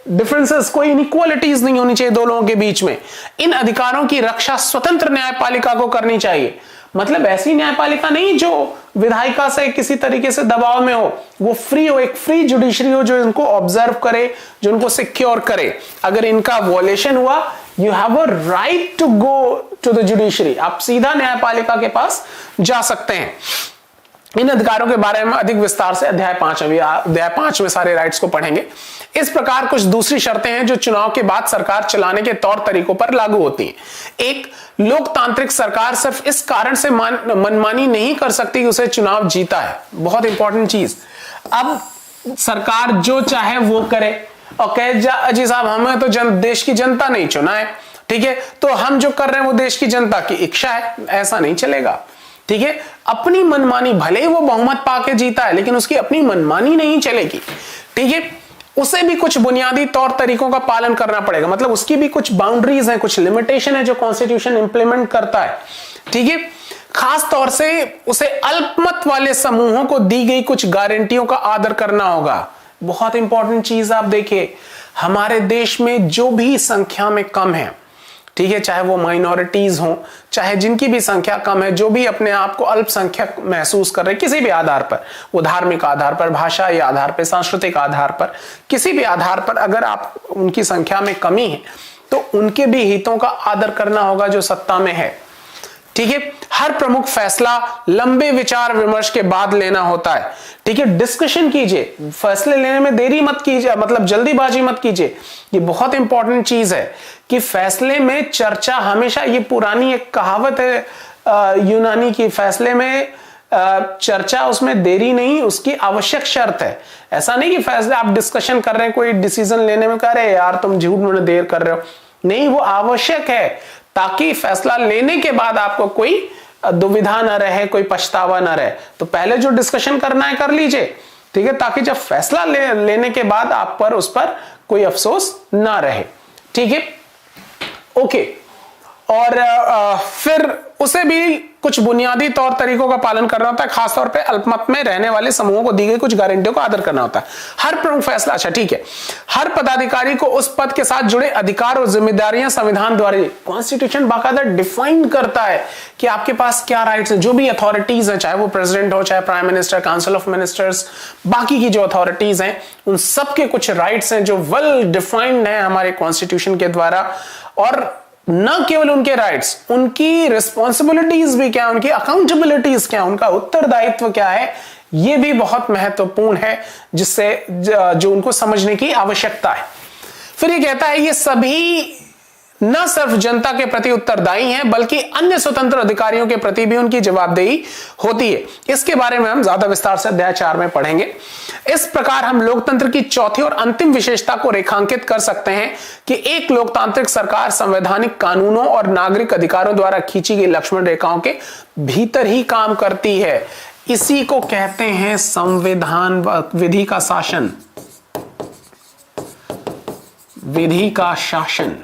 डिफरेंसेस, कोई इनइक्वालिटीज नहीं होनी चाहिए दो लोगों के बीच में। इन अधिकारों की रक्षा स्वतंत्र न्यायपालिका को करनी चाहिए। मतलब ऐसी न्यायपालिका नहीं जो विधायिका से किसी तरीके से दबाव में हो, वो फ्री हो, एक फ्री जुडिशरी हो जो इनको ऑब्जर्व करे, जो इनको सिक्योर करे। अगर इनका वॉयलेशन हुआ, you have a right to go to the judiciary, आप सीधा न्यायपालिका के पास जा सकते हैं। इन अधिकारों के बारे में अधिक विस्तार से अध्याय 5 में सारे राइट्स को पढ़ेंगे। इस प्रकार कुछ दूसरी शर्तें हैं जो चुनाव के बाद सरकार चलाने के तौर तरीकों पर लागू होती हैं। एक, लोकतांत्रिक सरकार सिर्फ इस कारण से मनमानी नहीं कर सकती कि उसे चुनाव जीता है। बहुत इंपॉर्टेंट चीज, अब सरकार जो चाहे वो करे और कहे अजी साहब हमें तो देश की जनता नहीं चुना है, ठीक है, तो हम जो कर रहे हैं वो देश की जनता की इच्छा है, ऐसा नहीं चलेगा। ठीक है, अपनी मनमानी, भले ही वो बहुमत पाके जीता है लेकिन उसकी अपनी मनमानी नहीं चलेगी। ठीक है, उसे भी कुछ बुनियादी तौर तरीकों का पालन करना पड़ेगा, मतलब उसकी भी कुछ बाउंड्रीज हैं, कुछ लिमिटेशन है जो कॉन्स्टिट्यूशन इंप्लीमेंट करता है। ठीक है, खास तौर से उसे अल्पमत वाले समूहों को दी गई कुछ गारंटियों का आदर करना होगा। बहुत इंपॉर्टेंट चीज आप देखिए, हमारे देश में जो भी संख्या में कम है, ठीक है, चाहे वो माइनॉरिटीज हो, चाहे जिनकी भी संख्या कम है, जो भी अपने आप को अल्पसंख्यक महसूस कर रहे हैं किसी भी आधार पर, वो धार्मिक आधार पर, भाषा या आधार पर, सांस्कृतिक आधार पर, किसी भी आधार पर अगर आप उनकी संख्या में कमी है तो उनके भी हितों का आदर करना होगा जो सत्ता में है। ठीक है, हर प्रमुख फैसला लंबे विचार विमर्श के बाद लेना होता है। ठीक है, डिस्कशन कीजिए, फैसले लेने में देरी मत कीजिए, मतलब जल्दीबाजी मत कीजिए। ये बहुत इंपॉर्टेंट चीज है कि फैसले में चर्चा हमेशा, ये पुरानी एक कहावत है यूनानी की, फैसले में चर्चा उसमें देरी नहीं, उसकी आवश्यक शर्त है। ऐसा नहीं कि फैसले आप डिस्कशन कर रहे हैं, कोई डिसीजन लेने में कह रहे यार तुम झूठ में देर कर रहे हो, नहीं, वो आवश्यक है ताकि फैसला लेने के बाद आपको कोई दुविधा न रहे, कोई पछतावा न रहे। तो पहले जो डिस्कशन करना है कर लीजिए, ठीक है, ताकि जब फैसला लेने के बाद आप पर उस पर कोई अफसोस ना रहे। ठीक है, ओके। और फिर उसे भी कुछ बुनियादी तौर तरीकों का पालन करना होता है, खासतौर पे अल्पमत में रहने वाले समूहों को दी गई कुछ गारंटियों का आदर करना होता है। हर प्रमुख फैसला, अच्छा ठीक है, हर पदाधिकारी को उस पद के साथ जुड़े अधिकार और जिम्मेदारियां संविधान द्वारा, कॉन्स्टिट्यूशन बाकायदा डिफाइन करता है कि आपके पास क्या राइट्स हैं। जो भी अथॉरिटीज हैं, चाहे वो प्रेसिडेंट हो, चाहे prime minister, council of ministers, बाकी की जो अथॉरिटीज हैं, उन सबके कुछ राइट्स हैं जो वेल डिफाइंड है हमारे कॉन्स्टिट्यूशन के द्वारा। और न केवल उनके राइट्स, उनकी रिस्पॉन्सिबिलिटीज भी क्या है, उनकी अकाउंटेबिलिटीज क्या है, उनका उत्तरदायित्व क्या है, यह भी बहुत महत्वपूर्ण है, जिससे जो उनको समझने की आवश्यकता है। फिर ये कहता है ये सभी न सिर्फ जनता के प्रति उत्तरदायी हैं, बल्कि अन्य स्वतंत्र अधिकारियों के प्रति भी उनकी जवाबदेही होती है। इसके बारे में हम ज्यादा विस्तार से अध्याय 4 में पढ़ेंगे। इस प्रकार हम लोकतंत्र की चौथी और अंतिम विशेषता को रेखांकित कर सकते हैं कि एक लोकतांत्रिक सरकार संवैधानिक कानूनों और नागरिक अधिकारों द्वारा खींची गई लक्ष्मण रेखाओं के भीतर ही काम करती है। इसी को कहते हैं संविधान, विधि का शासन, विधि का शासन,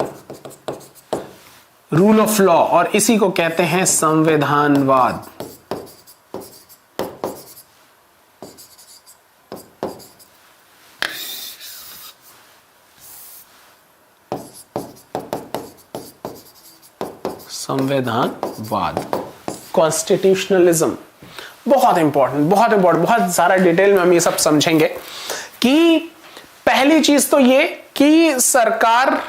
रूल ऑफ लॉ, और इसी को कहते हैं संविधानवाद। संविधानवाद, कॉन्स्टिट्यूशनलिज्म, बहुत इंपॉर्टेंट, बहुत इंपॉर्टेंट, बहुत सारा डिटेल में हम ये सब समझेंगे कि पहली चीज तो ये कि सरकार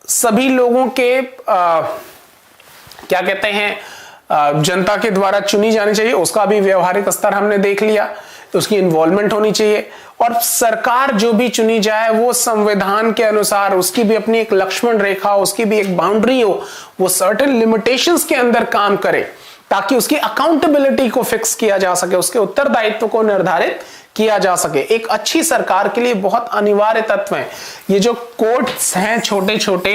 सभी लोगों के क्या कहते हैं जनता के द्वारा चुनी जानी चाहिए, उसका भी व्यवहारिक स्तर हमने देख लिया, तो उसकी इन्वॉल्वमेंट होनी चाहिए। और सरकार जो भी चुनी जाए वो संविधान के अनुसार, उसकी भी अपनी एक लक्ष्मण रेखा, उसकी भी एक बाउंड्री हो, वो सर्टेन लिमिटेशंस के अंदर काम करे, ताकि उसकी अकाउंटेबिलिटी को फिक्स किया जा सके, उसके उत्तरदायित्व को निर्धारित किया जा सके। एक अच्छी सरकार के लिए बहुत अनिवार्य तत्व हैं ये जो कोट्स हैं छोटे छोटे,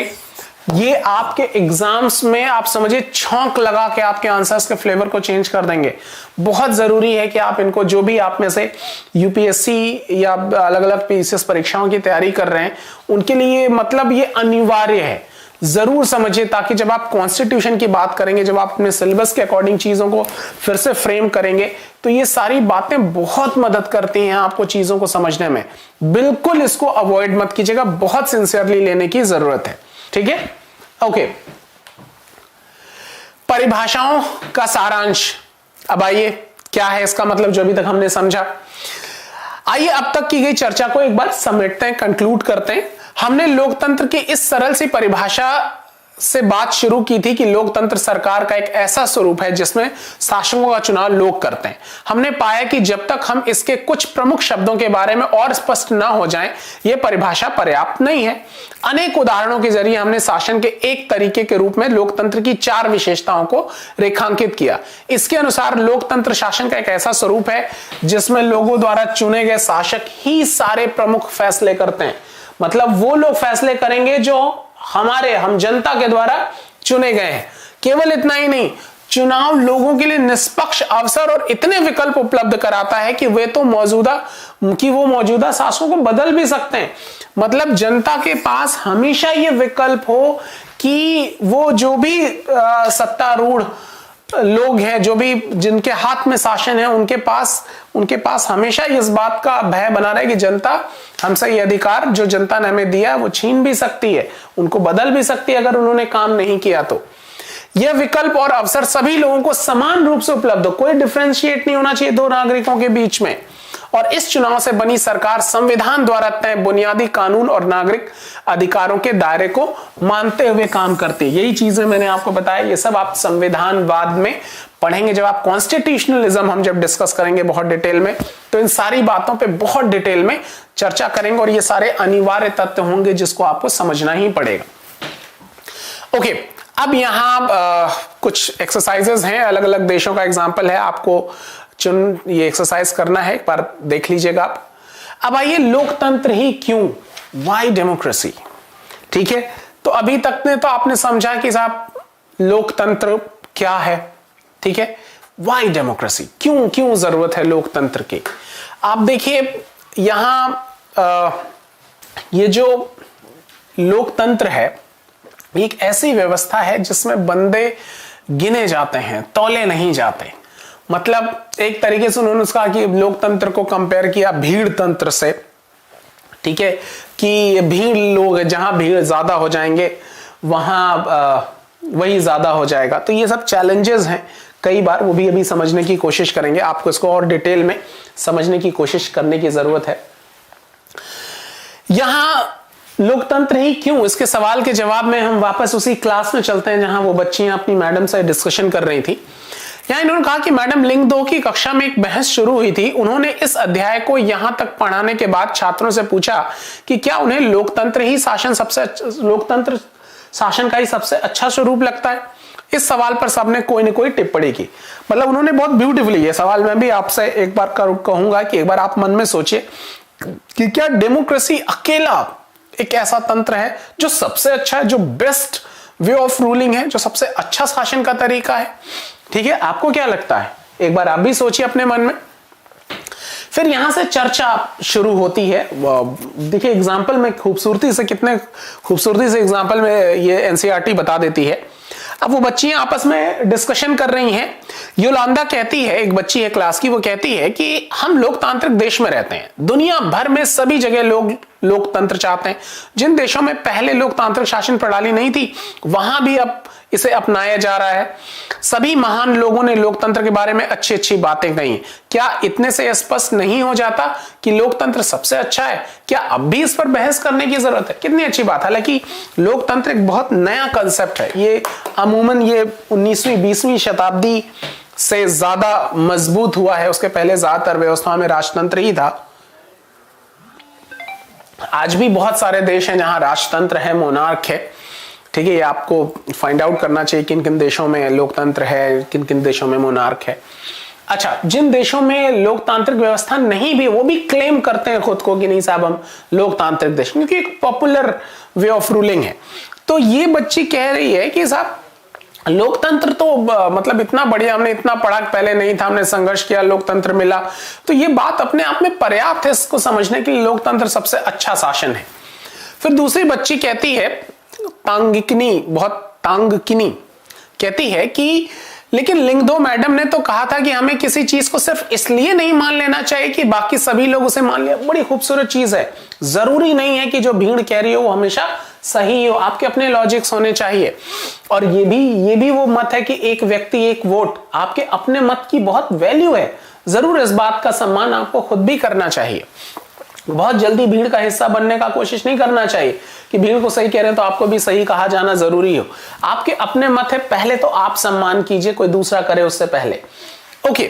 ये आपके एग्जाम्स में आप समझिए छौंक लगा के आपके आंसर्स के फ्लेवर को चेंज कर देंगे। बहुत जरूरी है कि आप इनको, जो भी आप में से यूपीएससी या अलग अलग पीसीएस परीक्षाओं की तैयारी कर रहे हैं, उनके लिए मतलब ये अनिवार्य है, जरूर समझिए, ताकि जब आप कॉन्स्टिट्यूशन की बात करेंगे, जब आप अपने सिलेबस के अकॉर्डिंग चीजों को फिर से फ्रेम करेंगे, तो ये सारी बातें बहुत मदद करती हैं आपको चीजों को समझने में। बिल्कुल इसको अवॉइड मत कीजिएगा, बहुत सिंसियरली लेने की जरूरत है। ठीक है, ओके। परिभाषाओं का सारांश, अब आइए क्या है इसका मतलब जो अभी तक हमने समझा। आइए अब तक की गई चर्चा को एक बार समेटते हैं, कंक्लूड करते हैं। हमने लोकतंत्र की इस सरल सी परिभाषा से बात शुरू की थी कि लोकतंत्र सरकार का एक ऐसा स्वरूप है जिसमें शासकों का चुनाव लोग करते हैं। हमने पाया कि जब तक हम इसके कुछ प्रमुख शब्दों के बारे में और स्पष्ट ना हो जाएं, यह परिभाषा पर्याप्त नहीं है। अनेक उदाहरणों के जरिए हमने शासन के एक तरीके के रूप में लोकतंत्र की 4 विशेषताओं को रेखांकित किया। इसके अनुसार लोकतंत्र शासन का एक ऐसा स्वरूप है जिसमें लोगों द्वारा चुने गए शासक ही सारे प्रमुख फैसले करते हैं। मतलब वो लोग फैसले करेंगे जो हम जनता के द्वारा चुने गए हैं। केवल इतना ही नहीं, चुनाव लोगों के लिए निष्पक्ष अवसर और इतने विकल्प उपलब्ध कराता है कि वो मौजूदा शासकों को बदल भी सकते हैं। मतलब जनता के पास हमेशा ये विकल्प हो कि वो जो भी सत्तारूढ़ लोग हैं, जो भी जिनके हाथ में शासन है, उनके पास हमेशा इस बात का भय बना रहे कि जनता हमसे ये अधिकार जो जनता ने हमें दिया वो छीन भी सकती है, उनको बदल भी सकती है अगर उन्होंने काम नहीं किया तो। यह विकल्प और अवसर सभी लोगों को समान रूप से उपलब्ध हो, कोई डिफरेंशिएट नहीं होना चाहिए दो नागरिकों के बीच में। और इस चुनाव से बनी सरकार संविधान द्वारा तय बुनियादी कानून और नागरिक अधिकारों के दायरे को मानते हुए काम करती है। यही चीजें मैंने आपको बताया, ये सब आप संविधानवाद में पढ़ेंगे। जब आप कॉन्स्टिट्यूशनलिज्म हम जब डिस्कस करेंगे बहुत डिटेल में, तो इन सारी बातों पे बहुत डिटेल में चर्चा करेंगे और ये सारे अनिवार्य तत्व होंगे जिसको आपको समझना ही पड़ेगा। ओके, अब यहां कुछ एक्सरसाइजेस हैं, अलग अलग देशों का एग्जाम्पल है, आपको ये एक्सरसाइज करना है, एक बार देख लीजिएगा आप। अब आइए, लोकतंत्र ही क्यों, वाई डेमोक्रेसी। ठीक है, तो अभी तक ने तो आपने समझा कि साहब लोकतंत्र क्या है, ठीक है, वाई डेमोक्रेसी, क्यों जरूरत है लोकतंत्र की। आप देखिए यहां ये जो लोकतंत्र है, एक ऐसी व्यवस्था है जिसमें बंदे गिने जाते हैं, तौले नहीं जाते। मतलब एक तरीके से उन्होंने कहा कि लोकतंत्र को कंपेयर किया भीड़ तंत्र से, ठीक है, कि भीड़ लोग, जहां भीड़ ज्यादा हो जाएंगे वहां वही ज्यादा हो जाएगा। तो ये सब चैलेंजेस हैं कई बार, वो भी अभी समझने की कोशिश करेंगे, आपको इसको और डिटेल में समझने की कोशिश करने की जरूरत है। यहां लोकतंत्र ही क्यों, इसके सवाल के जवाब में हम वापस उसी क्लास में चलते हैं जहां वो बच्चियां अपनी मैडम से डिस्कशन कर रही थी। यहां इन्होंने कहा कि मैडम लिंग 2 की कक्षा में एक बहस शुरू हुई थी। उन्होंने इस अध्याय को यहां तक पढ़ाने के बाद छात्रों से पूछा कि क्या उन्हें लोकतंत्र शासन का ही सबसे अच्छा स्वरूप लगता है। इस सवाल पर सबने कोई न कोई टिप्पणी की। मतलब उन्होंने बहुत ब्यूटीफुली ये सवाल, मैं भी आपसे एक बार कहूंगा कि एक बार आप मन में सोचिए कि क्या डेमोक्रेसी अकेला एक ऐसा तंत्र है जो सबसे अच्छा है, जो बेस्ट वे ऑफ रूलिंग है, जो सबसे अच्छा शासन का तरीका है। ठीक है, आपको क्या लगता है, एक बार आप भी सोचिए अपने मन में। फिर यहां से चर्चा शुरू होती है। देखिए एग्जाम्पल में कितने खूबसूरती से एग्जाम्पल में ये एनसीईआरटी बता देती है। अब वो बच्चियां आपस में डिस्कशन कर रही हैं। योलांदा कहती है, एक बच्ची है क्लास की, वो कहती है कि हम लोकतांत्रिक देश में रहते हैं, दुनिया भर में सभी जगह लोग लोकतंत्र चाहते हैं। जिन देशों में पहले लोकतांत्रिक शासन प्रणाली नहीं थी वहां भी अब इसे अपनाया जा रहा है। सभी महान लोगों ने लोकतंत्र के बारे में अच्छी अच्छी बातें कही। क्या इतने से स्पष्ट नहीं हो जाता कि लोकतंत्र सबसे अच्छा है? क्या अब भी इस पर बहस करने की जरूरत है? कितनी अच्छी बात। हालांकि लोकतंत्र एक बहुत नया कंसेप्ट है, ये अमूमन ये 19वीं 20वीं शताब्दी से ज्यादा मजबूत हुआ है। उसके पहले ज्यादातर व्यवस्था में राजतंत्र ही था। आज भी बहुत सारे देश हैं जहां राजतंत्र है, मोनार्क है। ठीक है, ये आपको फाइंड आउट करना चाहिए किन किन देशों में लोकतंत्र है, किन किन देशों में मोनार्क है। अच्छा, जिन देशों में लोकतांत्रिक व्यवस्था नहीं भी, वो भी क्लेम करते हैं खुद को कि नहीं साहब हम लोकतांत्रिक देश, क्योंकि एक पॉपुलर वे ऑफ रूलिंग है। तो ये बच्ची कह रही है कि साहब लोकतंत्र तो मतलब इतना बढ़िया, हमने इतना पढ़ा पहले नहीं था, हमने संघर्ष किया, लोकतंत्र मिला। तो ये बात अपने आप में पर्याप्त है इसको समझने के लिए लोकतंत्र सबसे अच्छा शासन है। फिर दूसरी बच्ची कहती है, तांगकिनी कहती है कि लेकिन लिंग 2 मैडम ने तो कहा था कि हमें किसी चीज को सिर्फ इसलिए नहीं मान लेना चाहिए कि बाकी सभी लोग उसे मान ले। बड़ी खूबसूरत चीज है। जरूरी नहीं है कि जो भीड़ कह रही हो वो हमेशा सही हो, आपके अपने लॉजिक्स होने चाहिए। और ये भी वो मत है कि एक व्यक्ति एक वोट, आपके अपने मत की बहुत वैल्यू है। जरूर इस बात का सम्मान आपको खुद भी करना चाहिए। बहुत जल्दी भीड़ का हिस्सा बनने का कोशिश नहीं करना चाहिए कि भीड़ को सही कह रहे हैं तो आपको भी सही कहा जाना जरूरी हो। आपके अपने मत है, पहले तो आप सम्मान कीजिए, कोई दूसरा करे उससे पहले। ओके,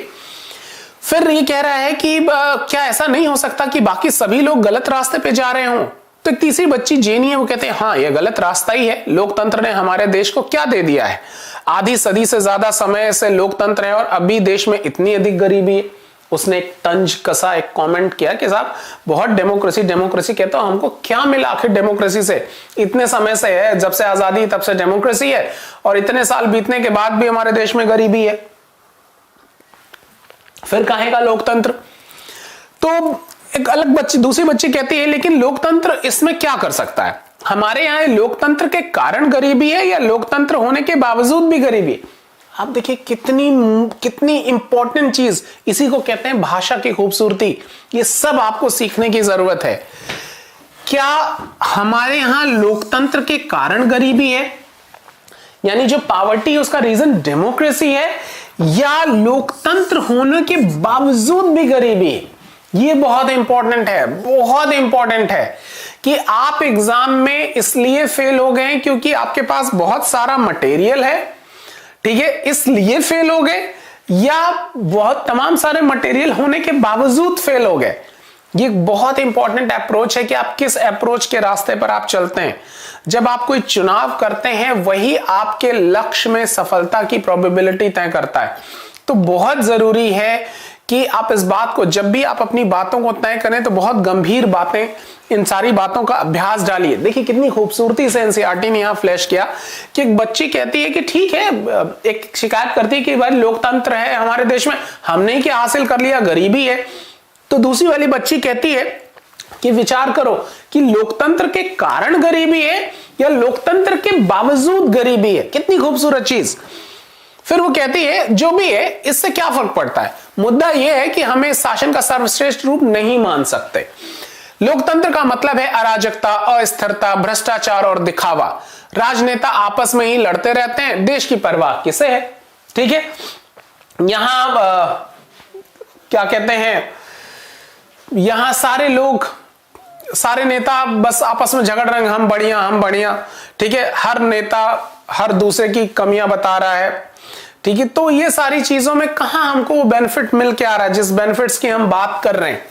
फिर ये कह रहा है कि क्या ऐसा नहीं हो सकता कि बाकी सभी लोग गलत रास्ते पे जा रहे हों? तो एक तीसरी बच्ची जेनी है, वो कहते हैं हाँ, ये गलत रास्ता ही है। लोकतंत्र ने हमारे देश को क्या दे दिया है? आधी सदी से ज्यादा समय से लोकतंत्र है और अभी देश में इतनी अधिक गरीबी है। उसने एक तंज कसा एक कमेंट किया कि साहब बहुत डेमोक्रेसी कहता हूं, हमको क्या मिला आखिर डेमोक्रेसी से? इतने समय से है, जब से आजादी तब से डेमोक्रेसी है और इतने साल बीतने के बाद भी हमारे देश में गरीबी है। फिर काहे का लोकतंत्र? तो एक अलग दूसरी बच्ची कहती है लेकिन लोकतंत्र इसमें क्या कर सकता है? हमारे यहाँ लोकतंत्र के कारण गरीबी है या लोकतंत्र होने के बावजूद भी गरीबी है? आप देखिए कितनी इंपॉर्टेंट चीज, इसी को कहते हैं भाषा की खूबसूरती। ये सब आपको सीखने की जरूरत है। क्या हमारे यहां लोकतंत्र के कारण गरीबी है, यानी जो पॉवर्टी है उसका रीजन डेमोक्रेसी है, या लोकतंत्र होने के बावजूद भी गरीबी है? ये बहुत इंपॉर्टेंट है, बहुत इंपॉर्टेंट है कि आप एग्जाम में इसलिए फेल हो गए क्योंकि आपके पास बहुत सारा मटेरियल है, ठीक है, इसलिए फेल हो गए, या बहुत तमाम सारे मटेरियल होने के बावजूद फेल हो गए? ये बहुत इंपॉर्टेंट अप्रोच है कि आप किस अप्रोच के रास्ते पर आप चलते हैं। जब आप कोई चुनाव करते हैं वही आपके लक्ष्य में सफलता की प्रोबेबिलिटी तय करता है। तो बहुत जरूरी है कि आप इस बात को, जब भी आप अपनी बातों को तय करें तो बहुत गंभीर बातें, इन सारी बातों का अभ्यास डालिए। देखिए कितनी खूबसूरती से एनसीईआरटी ने यहां फ्लैश किया कि एक बच्ची कहती है कि ठीक है, एक शिकायत करती है कि भाई लोकतंत्र है हमारे देश में, हमने क्या हासिल कर लिया, गरीबी है। तो दूसरी वाली बच्ची कहती है कि विचार करो कि लोकतंत्र के कारण गरीबी है या लोकतंत्र के बावजूद गरीबी है। कितनी खूबसूरत चीज। फिर वो कहती है जो भी है इससे क्या फर्क पड़ता है, मुद्दा यह है कि हमें शासन का सर्वश्रेष्ठ रूप नहीं मान सकते। लोकतंत्र का मतलब है अराजकता, अस्थिरता, भ्रष्टाचार और दिखावा। राजनेता आपस में ही लड़ते रहते हैं, देश की परवाह किसे है। ठीक है, यहां क्या कहते हैं, यहां सारे लोग, सारे नेता बस आपस में झगड़ रहे हैं, हम बढ़िया हम बढ़िया। ठीक है, हर नेता हर दूसरे की कमियां बता रहा है। ठीक है, तो ये सारी चीजों में कहां हमको वो बेनिफिट मिल के आ रहा है जिस बेनिफिट्स की हम बात कर रहे हैं।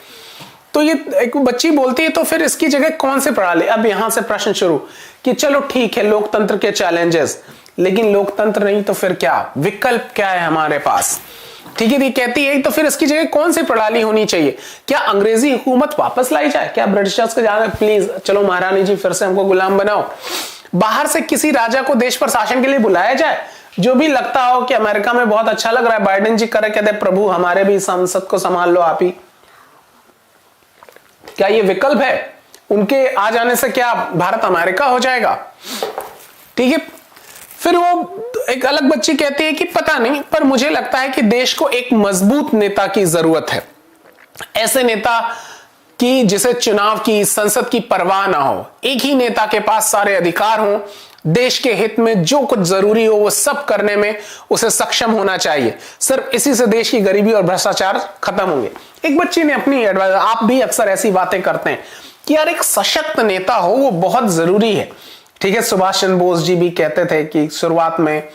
तो ये एक बच्ची बोलती है तो फिर इसकी जगह कौन सी प्रणाली। अब यहां से प्रश्न शुरू कि चलो ठीक है लोकतंत्र के चैलेंजेस, लेकिन लोकतंत्र नहीं तो फिर क्या, विकल्प क्या है हमारे पास। ठीक है, ये कहती है तो फिर इसकी जगह कौन सी प्रणाली होनी चाहिए। क्या अंग्रेजी हुकूमत वापस लाई जाए, क्या ब्रिटिशर्स को जाना, प्लीज चलो महारानी जी फिर से हमको गुलाम बनाओ। बाहर से किसी राजा को देश पर शासन के लिए बुलाया जाए, जो भी लगता हो कि अमेरिका में बहुत अच्छा लग रहा है, बाइडेन जी करे कहते प्रभु हमारे भी संसद को संभाल लो आप ही। क्या ये विकल्प है? उनके आ जाने से क्या भारत अमेरिका हो जाएगा? ठीक है, फिर वो एक अलग बच्ची कहती है कि पता नहीं, पर मुझे लगता है कि देश को एक मजबूत नेता की जरूरत है। ऐसे नेता की जिसे चुनाव की, संसद की परवाह ना हो, एक ही नेता के पास सारे अधिकार हों, देश के हित में जो कुछ जरूरी हो वो सब करने में उसे सक्षम होना चाहिए। सिर्फ इसी से देश की गरीबी और भ्रष्टाचार खत्म होंगे। एक बच्ची ने अपनी एडवाइस, आप भी अक्सर ऐसी बातें करते हैं कि यार एक सशक्त नेता हो वो बहुत जरूरी है। ठीक है, सुभाष चंद्र बोस जी भी कहते थे कि शुरुआत में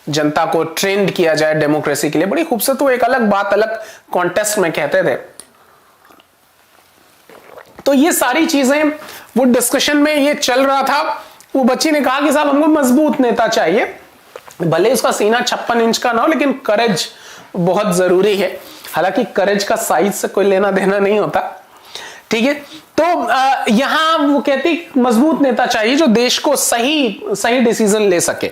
जनता को ट्रेंड किया जाए डेमोक्रेसी के लिए, बड़ी खूबसूरत। वो एक अलग बात अलग कॉन्टेस्ट में कहते थे। तो ये सारी चीजें वो डिस्कशन में ये चल रहा था। वो बच्ची ने कहा कि साहब हमको मजबूत नेता चाहिए, भले उसका सीना 56 इंच का ना हो, लेकिन करेज बहुत जरूरी है। हालांकि करेज का साइज से कोई लेना देना नहीं होता। ठीक है, तो यहां वो कहती मजबूत नेता चाहिए जो देश को सही डिसीजन ले सके।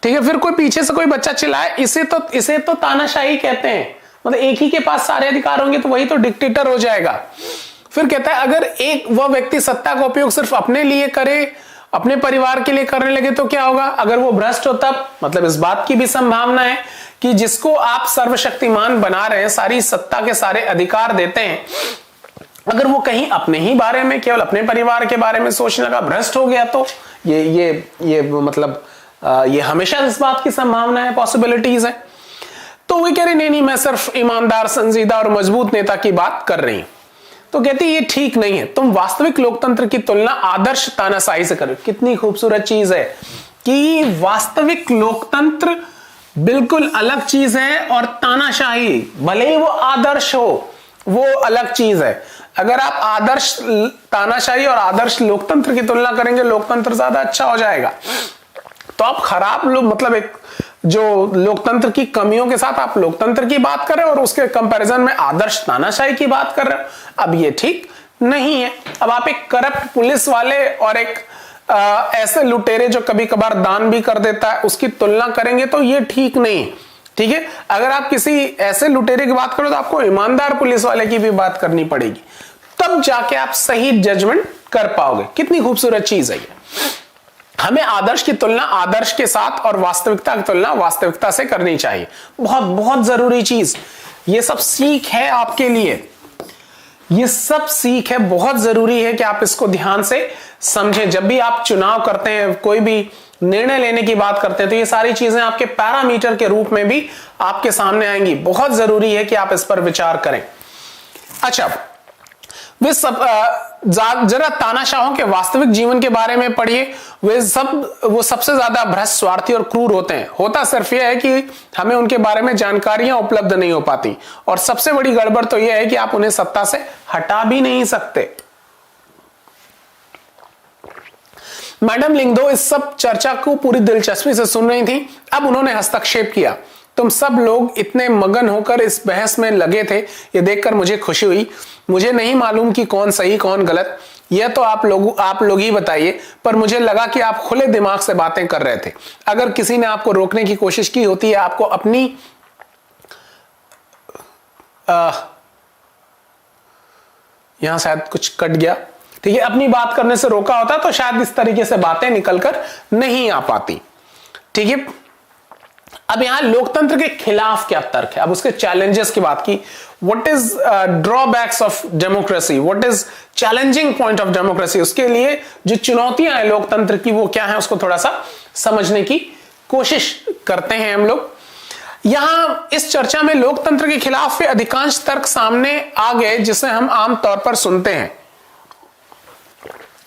ठीक है, फिर कोई पीछे से कोई बच्चा चिल्लाए इसे तो तानाशाही कहते हैं, मतलब एक ही के पास सारे अधिकार होंगे तो वही तो डिक्टेटर हो जाएगा। फिर कहता है अगर एक वह व्यक्ति सत्ता का उपयोग सिर्फ अपने लिए करे, अपने परिवार के लिए करने लगे तो क्या होगा। अगर वो भ्रष्ट हो तब, मतलब इस बात की भी संभावना है कि जिसको आप सर्वशक्तिमान बना रहे हैं, सारी सत्ता के सारे अधिकार देते हैं, अगर वो कहीं अपने ही बारे में, केवल अपने परिवार के बारे में सोचने लगा, भ्रष्ट हो गया, तो ये मतलब ये हमेशा इस बात की संभावना है, पॉसिबिलिटीज है। तो वो कह रहे नहीं मैं सिर्फ ईमानदार, संजीदा और मजबूत नेता की बात कर रही हूं। तो कहती ये ठीक नहीं है, तुम वास्तविक लोकतंत्र की तुलना आदर्श तानाशाही से करो। कितनी खूबसूरत चीज है कि वास्तविक लोकतंत्र बिल्कुल अलग चीज है और तानाशाही भले ही वो आदर्श हो वो अलग चीज है। अगर आप आदर्श तानाशाही और आदर्श लोकतंत्र की तुलना करेंगे, लोकतंत्र ज्यादा अच्छा हो जाएगा। तो आप खराब लोग, मतलब एक जो लोकतंत्र की कमियों के साथ आप लोकतंत्र की बात कर रहे हो और उसके कंपैरिजन में आदर्श तानाशाही की बात कर रहे हो, अब ये ठीक नहीं है। अब आप एक करप्ट पुलिस वाले और एक ऐसे लुटेरे जो कभी कभार दान भी कर देता है उसकी तुलना करेंगे तो ये ठीक नहीं है। ठीक है, अगर आप किसी ऐसे लुटेरे की बात करो तो आपको ईमानदार पुलिस वाले की भी बात करनी पड़ेगी, तब जाके आप सही जजमेंट कर पाओगे। कितनी खूबसूरत चीज है ये। हमें आदर्श की तुलना आदर्श के साथ और वास्तविकता की तुलना वास्तविकता से करनी चाहिए। बहुत बहुत जरूरी चीज, ये सब सीख है आपके लिए, ये सब सीख है, बहुत जरूरी है कि आप इसको ध्यान से समझें। जब भी आप चुनाव करते हैं, कोई भी निर्णय लेने की बात करते हैं, तो ये सारी चीजें आपके पैरामीटर के रूप में भी आपके सामने आएंगी। बहुत जरूरी है कि आप इस पर विचार करें। अच्छा, वे सब जरा तानाशाहों के वास्तविक जीवन के बारे में पढ़िए। वो सबसे ज्यादा भ्रष्ट, स्वार्थी और क्रूर होते हैं। होता सिर्फ यह है कि हमें उनके बारे में जानकारियां उपलब्ध नहीं हो पाती, और सबसे बड़ी गड़बड़ तो यह है कि आप उन्हें सत्ता से हटा भी नहीं सकते। मैडम लिंगदो इस सब चर्चा को पूरी दिलचस्पी से सुन रही थी। अब उन्होंने हस्तक्षेप किया। तुम सब लोग इतने मगन होकर इस बहस में लगे थे, यह देखकर मुझे खुशी हुई। मुझे नहीं मालूम कि कौन सही कौन गलत, यह तो आप लोग ही बताइए, पर मुझे लगा कि आप खुले दिमाग से बातें कर रहे थे। अगर किसी ने आपको रोकने की कोशिश की होती है, आपको अपनी यहां शायद कुछ कट गया, ठीक है, अपनी बात करने से रोका होता तो शायद इस तरीके से बातें निकलकर नहीं आ पाती, ठीक है। अब यहां लोकतंत्र के खिलाफ क्या तर्क है, अब उसके चैलेंजेस की बात की, what is drawbacks of democracy, what is challenging point of democracy, उसके लिए जो चुनौतियां हैं लोकतंत्र की वो क्या है, उसको थोड़ा सा समझने की कोशिश करते हैं हम लोग। यहां इस चर्चा में लोकतंत्र के खिलाफ अधिकांश तर्क सामने आ गए जिसे हम आमतौर पर सुनते हैं।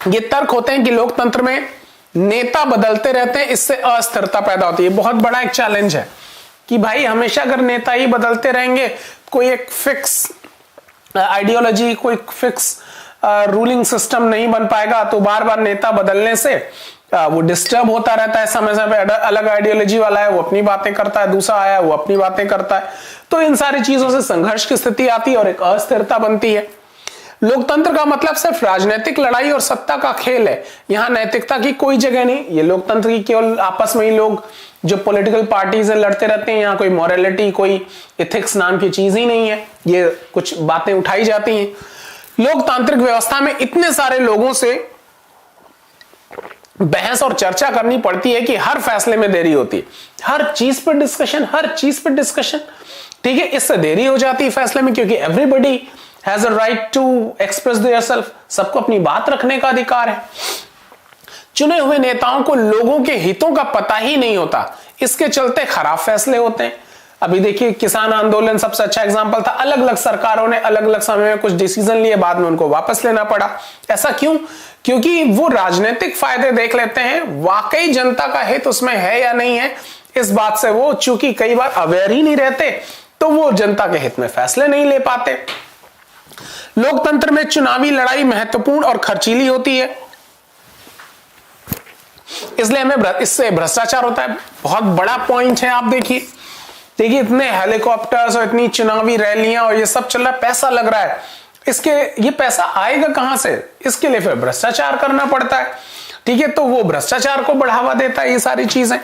ये तर्क होते हैं कि लोकतंत्र में नेता बदलते रहते हैं, इससे अस्थिरता पैदा होती है। बहुत बड़ा एक चैलेंज है कि भाई हमेशा अगर नेता ही बदलते रहेंगे, कोई एक फिक्स आइडियोलॉजी, कोई फिक्स रूलिंग सिस्टम नहीं बन पाएगा, तो बार बार नेता बदलने से वो डिस्टर्ब होता रहता है। समय समय पे अलग आइडियोलॉजी वाला है वो अपनी बातें करता है, दूसरा आया वो अपनी बातें करता है, तो इन सारी चीजों से संघर्ष की स्थिति आती है और एक अस्थिरता बनती है। लोकतंत्र का मतलब सिर्फ राजनीतिक लड़ाई और सत्ता का खेल है, यहां नैतिकता की कोई जगह नहीं। ये लोकतंत्र की केवल आपस में ही लोग जो पॉलिटिकल पार्टीज लड़ते रहते हैं, यहाँ कोई मॉरलिटी, कोई एथिक्स नाम की चीज ही नहीं है, ये कुछ बातें उठाई जाती हैं। लोकतांत्रिक व्यवस्था में इतने सारे लोगों से बहस और चर्चा करनी पड़ती है कि हर फैसले में देरी होती है, हर चीज पर डिस्कशन, ठीक है, इससे देरी हो जाती है फैसले में, क्योंकि everybody has a right to express theirself, सबको अपनी बात रखने का अधिकार है। चुने हुए नेताओं को लोगों के हितों का पता ही नहीं होता, इसके चलते खराब फैसले होते हैं। अभी देखिए किसान आंदोलन सबसे अच्छा एग्जांपल था, अलग अलग सरकारों ने अलग अलग समय में कुछ डिसीजन लिए, बाद में उनको वापस लेना पड़ा। ऐसा क्यों? क्योंकि वो राजनीतिक फायदे देख लेते हैं, वाकई जनता का हित उसमें है या नहीं है, इस बात से वो चूंकि कई बार अवेयर ही नहीं रहते, तो वो जनता के हित में फैसले नहीं ले पाते। लोकतंत्र में चुनावी लड़ाई महत्वपूर्ण और खर्चीली होती है, इसलिए हमें इससे भ्रष्टाचार होता है। बहुत बड़ा पॉइंट है, आप देखिए इतने हेलीकॉप्टर्स और इतनी चुनावी रैलियां और ये सब चल रहा है, पैसा लग रहा है, इसके ये पैसा आएगा कहां से? इसके लिए फिर भ्रष्टाचार करना पड़ता है, ठीक है, तो वो भ्रष्टाचार को बढ़ावा देता है ये सारी चीजें।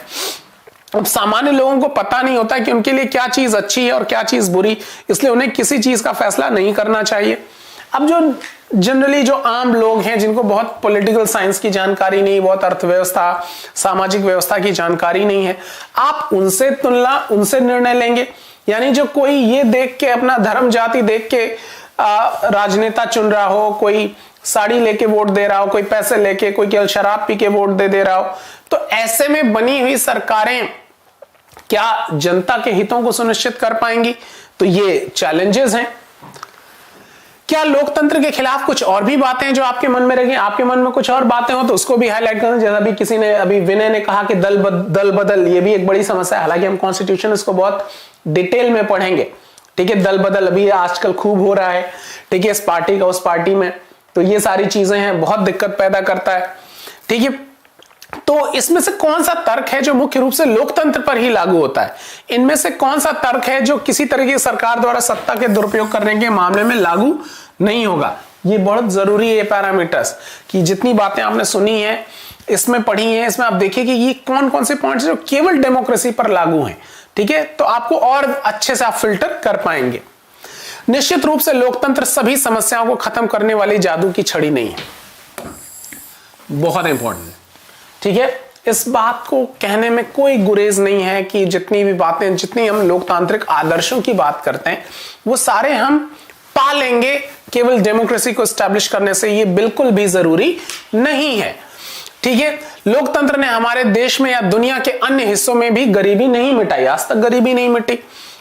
अब सामान्य लोगों को पता नहीं होता कि उनके लिए क्या चीज अच्छी है और क्या चीज बुरी, इसलिए उन्हें किसी चीज का फैसला नहीं करना चाहिए। अब जो जनरली जो आम लोग हैं जिनको बहुत पॉलिटिकल साइंस की जानकारी नहीं, बहुत अर्थव्यवस्था, सामाजिक व्यवस्था की जानकारी नहीं है, आप उनसे निर्णय लेंगे? यानी जो कोई ये देख के अपना धर्म जाति देख के राजनेता चुन रहा हो, कोई साड़ी लेके वोट दे रहा हो, कोई पैसे लेके, कोई केवल शराब पी के वोट दे रहा हो, तो ऐसे में बनी हुई सरकारें क्या जनता के हितों को सुनिश्चित कर पाएंगी? तो ये चैलेंजेस हैं। क्या लोकतंत्र के खिलाफ कुछ और भी बातें जो आपके मन में रही, आपके मन में कुछ और बातें हो तो उसको भी हाईलाइट करना। जैसा भी किसी ने अभी विनय ने कहा कि दल बदल, ये भी एक बड़ी समस्या है, हालांकि हम कॉन्स्टिट्यूशन इसको बहुत डिटेल में पढ़ेंगे, ठीक है। दल बदल अभी आजकल खूब हो रहा है, ठीक है, इस पार्टी का उस पार्टी में, तो ये सारी चीजें हैं, बहुत दिक्कत पैदा करता है, ठीक है। तो इसमें से कौन सा तर्क है जो मुख्य रूप से लोकतंत्र पर ही लागू होता है? इनमें से कौन सा तर्क है जो किसी तरह की सरकार द्वारा सत्ता के दुरुपयोग करने के मामले में लागू नहीं होगा? ये बहुत जरूरी है पैरामीटर्स, कि जितनी बातें आपने सुनी है, इसमें पढ़ी है, इसमें आप देखिए कि ये कौन कौन से पॉइंट्स जो केवल डेमोक्रेसी पर लागू हैं, ठीक है, तो आपको और अच्छे से आप फिल्टर कर पाएंगे। निश्चित रूप से लोकतंत्र सभी समस्याओं को खत्म करने वाली जादू की छड़ी नहीं है, बहुत इंपॉर्टेंट, ठीक है। इस बात को कहने में कोई गुरेज नहीं है कि जितनी भी बातें, जितनी हम लोकतांत्रिक आदर्शों की बात करते हैं, वो सारे हम पा लेंगे केवल डेमोक्रेसी को एस्टैब्लिश करने से, ये बिल्कुल भी जरूरी नहीं है, ठीक है। लोकतंत्र ने हमारे देश में या दुनिया के अन्य हिस्सों में भी गरीबी नहीं मिटाई, आज तक गरीबी नहीं मिटी।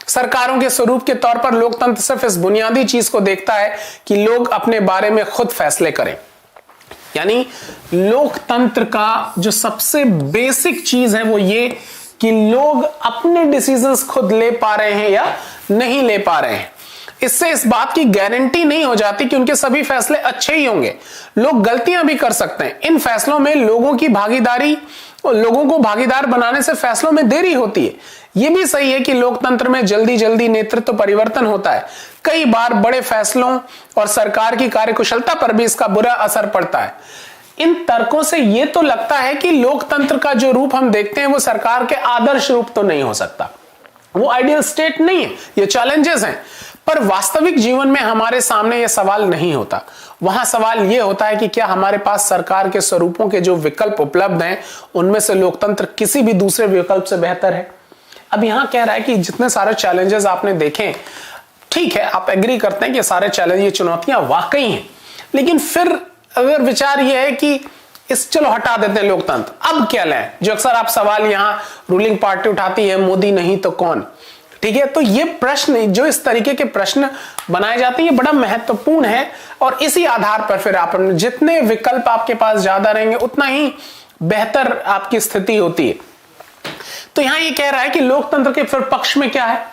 सरकारों के स्वरूप के तौर पर लोकतंत्र सिर्फ इस बुनियादी चीज को देखता है कि लोग अपने बारे में खुद फैसले करें। यानी लोकतंत्र का जो सबसे बेसिक चीज है वो ये कि लोग अपने डिसीजंस खुद ले पा रहे हैं या नहीं ले पा रहे हैं। इससे इस बात की गारंटी नहीं हो जाती कि उनके सभी फैसले अच्छे ही होंगे, लोग गलतियां भी कर सकते हैं। इन फैसलों में लोगों की भागीदारी और लोगों को भागीदार बनाने से फैसलों में देरी होती है। यह भी सही है कि लोकतंत्र में जल्दी जल्दी नेतृत्व परिवर्तन होता है, कई बार बड़े फैसलों और सरकार की कार्यकुशलता पर भी इसका बुरा असर पड़ता है। इन तर्कों से यह तो लगता है कि लोकतंत्र का जो रूप हम देखते हैं वो सरकार के आदर्श रूप तो नहीं हो सकता, वो आइडियल स्टेट नहीं है, ये चैलेंजेस हैं। पर वास्तविक जीवन में हमारे सामने यह सवाल नहीं होता। वहां सवाल यह होता है कि क्या हमारे पास सरकार के स्वरूपों के जो विकल्प उपलब्ध हैं उनमें से लोकतंत्र किसी भी दूसरे विकल्प से बेहतर है। अब यहां कह रहा है कि जितने सारे चैलेंजेस आपने देखे, ठीक है, आप एग्री करते हैं कि सारे चैलेंज, ये चुनौतियां वाकई हैं, लेकिन फिर अगर विचार यह है कि चलो हटा देते हैं लोकतंत्र, अब क्या लें, जो अक्सर आप सवाल यहां रूलिंग पार्टी उठाती है, मोदी नहीं तो कौन। ठीक है, तो ये प्रश्न, जो इस तरीके के प्रश्न बनाए जाते हैं, ये बड़ा महत्वपूर्ण है और इसी आधार पर फिर आप जितने विकल्प आपके पास ज्यादा रहेंगे उतना ही बेहतर आपकी स्थिति होती है। तो यहां ये कह रहा है कि लोकतंत्र के फिर पक्ष में क्या है।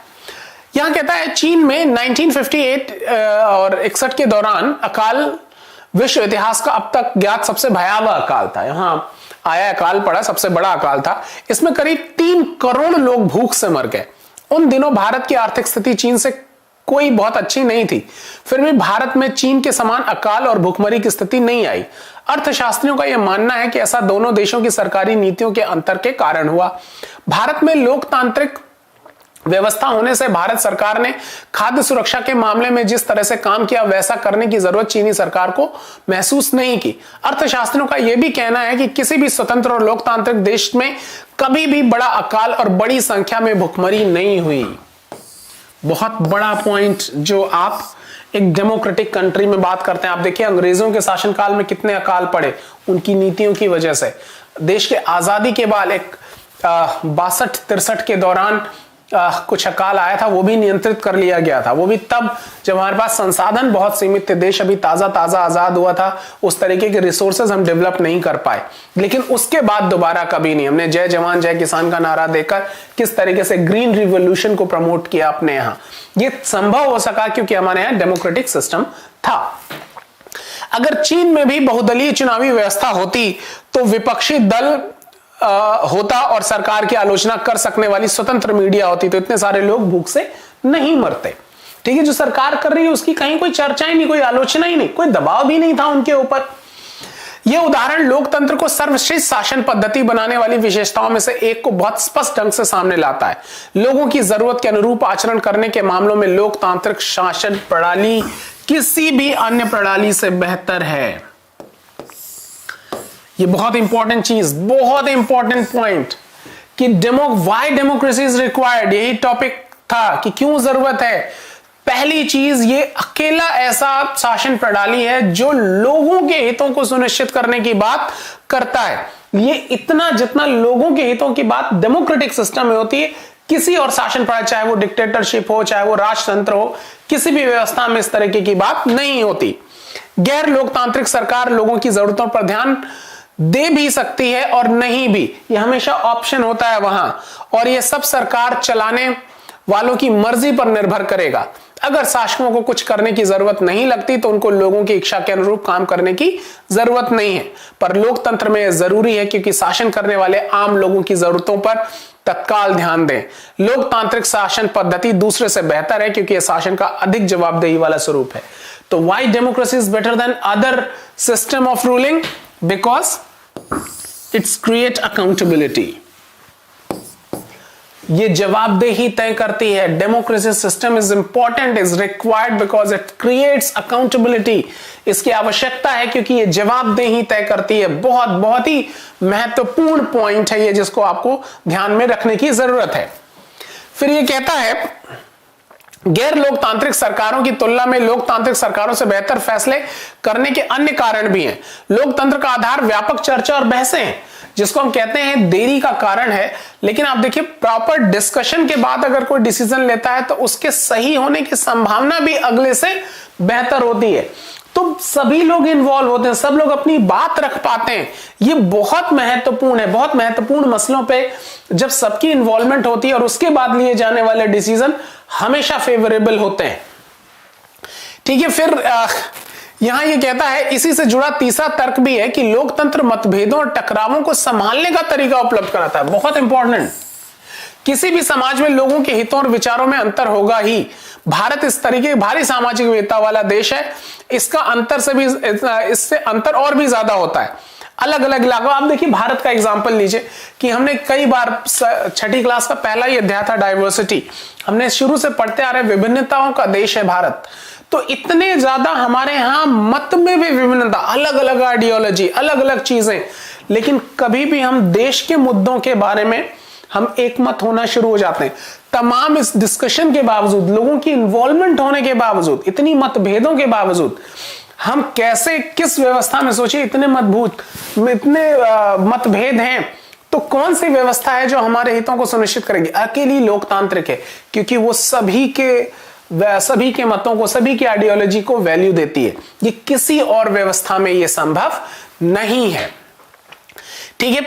यहां कहता है चीन में 1958 और 61 के दौरान अकाल विश्व इतिहास का अब तक ज्ञात सबसे भयावह अकाल था। यहां आया अकाल पड़ा, सबसे बड़ा अकाल था। इसमें करीब 3 करोड़ लोग भूख से मर गए। उन दिनों भारत की आर्थिक स्थिति चीन से कोई बहुत अच्छी नहीं थी, फिर भी भारत में चीन के समान अकाल और भूखमरी की स्थिति नहीं आई। अर्थशास्त्रियों का यह मानना है कि ऐसा दोनों देशों की सरकारी नीतियों के अंतर के कारण हुआ। भारत में लोकतांत्रिक व्यवस्था होने से भारत सरकार ने खाद्य सुरक्षा के मामले में जिस तरह से काम किया वैसा करने की जरूरत चीनी सरकार को महसूस नहीं की। अर्थशास्त्रियों का यह भी कहना है कि किसी भी स्वतंत्र और लोकतांत्रिक देश में कभी भी बड़ा अकाल और बड़ी संख्या में भुखमरी नहीं हुई। बहुत बड़ा पॉइंट जो आप एक डेमोक्रेटिक कंट्री में बात करते हैं। आप देखिए अंग्रेजों के शासनकाल में कितने अकाल पड़े, उनकी नीतियों की वजह से। देश के आजादी के बाद एक 62-63 के दौरान कुछ अकाल आया था, वो भी नियंत्रित कर लिया गया था। वो भी तब जब हमारे पास संसाधन बहुत सीमित थे, देश अभी ताजा आजाद हुआ था, उस तरीके के रिसोर्सेज हम डेवलप नहीं कर पाए। लेकिन उसके बाद दोबारा कभी नहीं। हमने जय जवान जय किसान का नारा देकर किस तरीके से ग्रीन रिवॉल्यूशन को प्रमोट किया अपने यहाँ, ये संभव हो सका क्योंकि हमारे यहाँ डेमोक्रेटिक सिस्टम था। अगर चीन में भी बहुदलीय चुनावी व्यवस्था होती तो विपक्षी दल होता और सरकार की आलोचना कर सकने वाली स्वतंत्र मीडिया होती, तो इतने सारे लोग भूख से नहीं मरते। ठीक है, जो सरकार कर रही है उसकी कहीं कोई चर्चा ही नहीं, कोई आलोचना ही नहीं, कोई दबाव भी नहीं था उनके ऊपर। यह उदाहरण लोकतंत्र को सर्वश्रेष्ठ शासन पद्धति बनाने वाली विशेषताओं में से एक को बहुत स्पष्ट ढंग से सामने लाता है। लोगों की जरूरत के अनुरूप आचरण करने के मामलों में लोकतांत्रिक शासन प्रणाली किसी भी अन्य प्रणाली से बेहतर है। ये बहुत इंपॉर्टेंट चीज, बहुत इंपॉर्टेंट पॉइंट कि व्हाई डेमोक्रेसी इज रिक्वायर्ड, यही टॉपिक था कि क्यों जरूरत है। पहली चीज, ये अकेला ऐसा शासन प्रणाली है जो लोगों के हितों को सुनिश्चित करने की बात करता है। ये इतना जितना लोगों के हितों की बात डेमोक्रेटिक सिस्टम में होती है, किसी और शासन प्रणाली, चाहे वो डिक्टेटरशिप हो, चाहे वो राजतंत्र हो, किसी भी व्यवस्था में इस तरीके की बात नहीं होती। गैर लोकतांत्रिक सरकार लोगों की जरूरतों पर ध्यान दे भी सकती है और नहीं भी, ये हमेशा ऑप्शन होता है वहां, और ये सब सरकार चलाने वालों की मर्जी पर निर्भर करेगा। अगर शासकों को कुछ करने की जरूरत नहीं लगती तो उनको लोगों की इच्छा के अनुरूप काम करने की जरूरत नहीं है। पर लोकतंत्र में जरूरी है क्योंकि शासन करने वाले आम लोगों की जरूरतों पर तत्काल ध्यान दें। लोकतांत्रिक शासन पद्धति दूसरे से बेहतर है क्योंकि यह शासन का अधिक जवाबदेही वाला स्वरूप है। तो why democracy is better than other system of ruling? Because it's create accountability. ये जवाबदेही तय करती है। Democracy system is important, is required because it creates accountability. इसकी आवश्यकता है क्योंकि ये जवाबदेही तय करती है। बहुत बहुत ही महत्वपूर्ण पॉइंट है ये, जिसको आपको ध्यान में रखने की जरूरत है। फिर ये कहता है गैर लोकतांत्रिक सरकारों की तुलना में लोकतांत्रिक सरकारों से बेहतर फैसले करने के अन्य कारण भी हैं। लोकतंत्र का आधार व्यापक चर्चा और बहसें हैं, जिसको हम कहते हैं देरी का कारण है। लेकिन आप देखिए प्रॉपर डिस्कशन के बाद अगर कोई डिसीजन लेता है तो उसके सही होने की संभावना भी अगले से बेहतर होती है। तो सभी लोग इन्वॉल्व होते हैं, सब लोग अपनी बात रख पाते हैं। ये बहुत महत्वपूर्ण है। बहुत महत्वपूर्ण मसलों पे जब सबकी इन्वॉल्वमेंट होती है और उसके बाद लिए जाने वाले डिसीजन हमेशा फेवरेबल होते हैं। ठीक है, फिर यहां ये कहता है इसी से जुड़ा तीसरा तर्क भी है कि लोकतंत्र मतभेदों और टकरावों को संभालने का तरीका उपलब्ध कराता है। बहुत इंपॉर्टेंट। किसी भी समाज में लोगों के हितों और विचारों में अंतर होगा ही। भारत इस तरीके भारी सामाजिक विविधता वाला देश है, इसका अंतर से भी, इससे अंतर और भी ज्यादा होता है। अलग अलग इलाकों। आप देखिए भारत का एग्जांपल लीजिए कि हमने कई बार छठी क्लास का पहला ही अध्याय था डाइवर्सिटी, हमने शुरू से पढ़ते आ रहे विभिन्नताओं का देश है भारत। तो इतने ज्यादा हमारे यहां मत में भी विभिन्नता, अलग अलग आइडियोलॉजी, अलग अलग चीजें, लेकिन कभी भी हम देश के मुद्दों के बारे में हम एक मत होना शुरू हो जाते हैं। तमाम इस डिस्कशन के बावजूद, लोगों की इन्वॉल्वमेंट होने के बावजूद, इतनी मतभेदों के बावजूद हम कैसे, किस व्यवस्था में, सोचिए इतने मतभेद हैं, तो कौन सी व्यवस्था है जो हमारे हितों को सुनिश्चित करेगी? अकेली लोकतांत्रिक है, क्योंकि वो सभी के मतों को, सभी की आइडियोलॉजी को वैल्यू देती है। ये किसी और व्यवस्था में ये संभव नहीं है। ठीक है,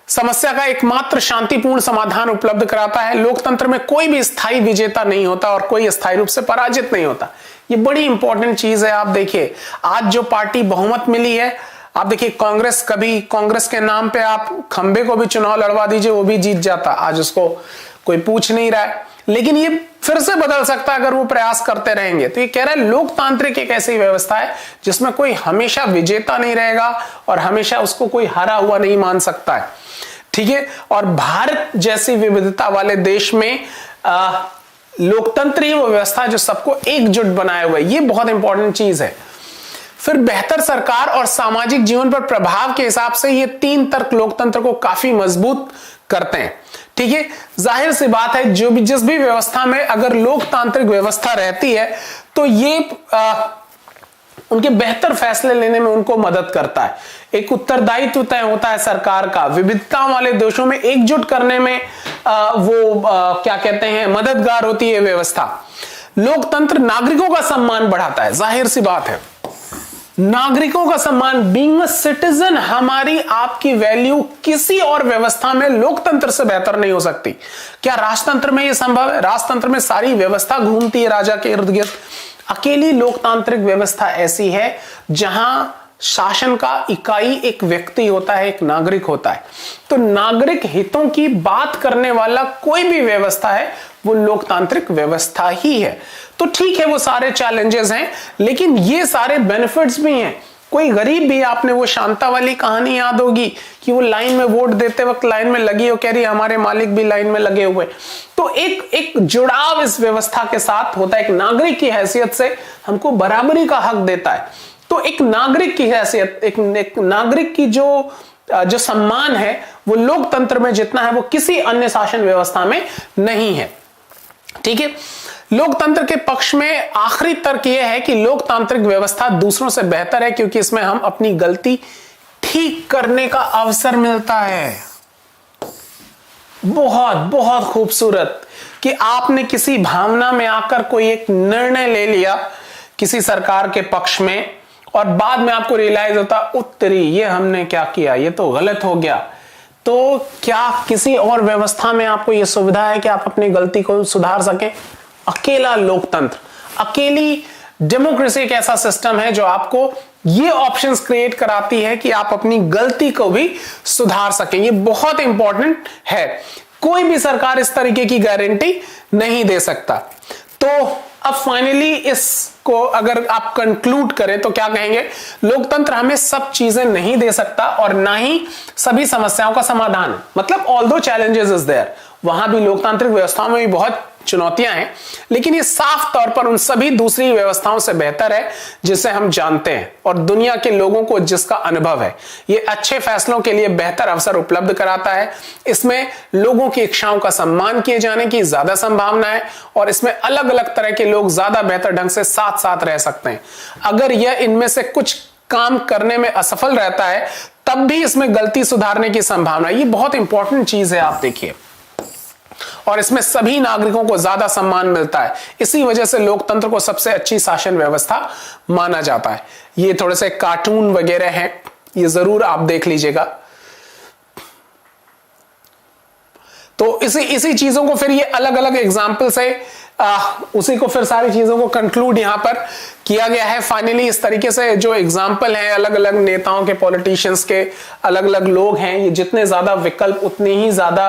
समस्या का एकमात्र शांतिपूर्ण समाधान उपलब्ध कराता है। लोकतंत्र में कोई भी स्थायी विजेता नहीं होता और कोई स्थायी रूप से पराजित नहीं होता। ये बड़ी इंपॉर्टेंट चीज है। आप देखिए आज जो पार्टी बहुमत मिली है, आप देखिए कांग्रेस, कभी कांग्रेस के नाम पे आप खंबे को भी चुनाव लड़वा दीजिए, वो भी जीत जाता, आज उसको कोई पूछ नहीं रहा है। लेकिन ये फिर से बदल सकता है अगर वो प्रयास करते रहेंगे। तो ये कह रहा है लोकतांत्रिक एक ऐसी व्यवस्था है जिसमें कोई हमेशा विजेता नहीं रहेगा और हमेशा उसको कोई हारा हुआ नहीं मान सकता है। ठीक है, और भारत जैसी विविधता वाले देश में लोकतंत्र ही वो व्यवस्था जो सबको एकजुट बनाए हुए, ये बहुत इंपॉर्टेंट चीज है। फिर बेहतर सरकार और सामाजिक जीवन पर प्रभाव के हिसाब से ये तीन तर्क लोकतंत्र को काफी मजबूत करते हैं। ठीक है, जाहिर सी बात है जो भी, जिस भी व्यवस्था में अगर लोकतांत्रिक व्यवस्था रहती है तो ये उनके बेहतर फैसले लेने में उनको मदद करता है। एक उत्तरदायित्व तय होता है सरकार का, विविधता वाले देशों में एकजुट करने में क्या कहते हैं, मददगार होती है व्यवस्था। लोकतंत्र नागरिकों का सम्मान बढ़ाता है, जाहिर सी बात है, नागरिकों का सम्मान, बीइंग अ सिटीजन, हमारी आपकी वैल्यू किसी और व्यवस्था में लोकतंत्र से बेहतर नहीं हो सकती। क्या राजतंत्र में यह संभव है? राजतंत्र में सारी व्यवस्था घूमती है राजा के इर्द गिर्द। अकेली लोकतांत्रिक व्यवस्था ऐसी है जहां शासन का इकाई एक व्यक्ति होता है, एक नागरिक होता है। तो नागरिक हितों की बात करने वाला कोई भी व्यवस्था है वो लोकतांत्रिक व्यवस्था ही है। तो ठीक है, वो सारे चैलेंजेस हैं, लेकिन ये सारे बेनिफिट्स भी हैं। कोई गरीब भी, आपने वो शांता वाली कहानी याद होगी कि वो लाइन में वोट देते वक्त लाइन में लगी हो, कह रही हमारे मालिक भी लाइन में लगे हुए। तो एक जुड़ाव इस व्यवस्था के साथ होता है, एक नागरिक की हैसियत से हमको बराबरी का हक देता है। तो एक नागरिक की हैसियत, एक नागरिक की जो सम्मान है वो लोकतंत्र में जितना है वो किसी अन्य शासन व्यवस्था में नहीं है। ठीक है, लोकतंत्र के पक्ष में आखिरी तर्क यह है कि लोकतांत्रिक व्यवस्था दूसरों से बेहतर है क्योंकि इसमें हम अपनी गलती ठीक करने का अवसर मिलता है। बहुत बहुत खूबसूरत कि आपने किसी भावना में आकर कोई एक निर्णय ले लिया किसी सरकार के पक्ष में और बाद में आपको रियलाइज होता, उत्तरी ये हमने क्या किया, ये तो गलत हो गया। तो क्या किसी और व्यवस्था में आपको यह सुविधा है कि आप अपनी गलती को सुधार सकें? अकेला लोकतंत्र, अकेली डेमोक्रेसी एक ऐसा सिस्टम है जो आपको ये ऑप्शंस क्रिएट कराती है कि आप अपनी गलती को भी सुधार सकें। ये बहुत इंपॉर्टेंट है, कोई भी सरकार इस तरीके की गारंटी नहीं दे सकता। तो अब फाइनली इसको अगर आप कंक्लूड करें तो क्या कहेंगे? लोकतंत्र हमें सब चीजें नहीं दे सकता और ना ही सभी समस्याओं का समाधान। मतलब ऑल्दो चैलेंजेस इज देयर, वहां भी लोकतांत्रिक व्यवस्थाओं में भी बहुत चुनौतियां हैं, लेकिन ये साफ तौर पर उन सभी दूसरी व्यवस्थाओं से बेहतर है जिसे हम जानते हैं और दुनिया के लोगों को जिसका अनुभव है। ये अच्छे फैसलों के लिए बेहतर अवसर उपलब्ध कराता है, इसमें लोगों की इच्छाओं का सम्मान किए जाने की ज्यादा संभावना है और इसमें अलग अलग तरह के लोग ज्यादा बेहतर ढंग से साथ साथ रह सकते हैं। अगर यह इनमें से कुछ काम करने में असफल रहता है तब भी इसमें गलती सुधारने की संभावना, ये बहुत इंपॉर्टेंट चीज है। आप देखिए, और इसमें सभी नागरिकों को ज्यादा सम्मान मिलता है। इसी वजह से लोकतंत्र को सबसे अच्छी शासन व्यवस्था माना जाता है। ये थोड़े से कार्टून वगैरह हैं, ये जरूर आप देख लीजिएगा। तो इसी चीजों को फिर ये अलग अलग एग्जाम्पल से उसी को फिर सारी चीजों को कंक्लूड यहां पर किया गया है। फाइनली इस तरीके से जो एग्जाम्पल हैं अलग अलग नेताओं के, पॉलिटिशियंस के, अलग अलग लोग हैं, ये जितने ज्यादा विकल्प उतनी ही ज्यादा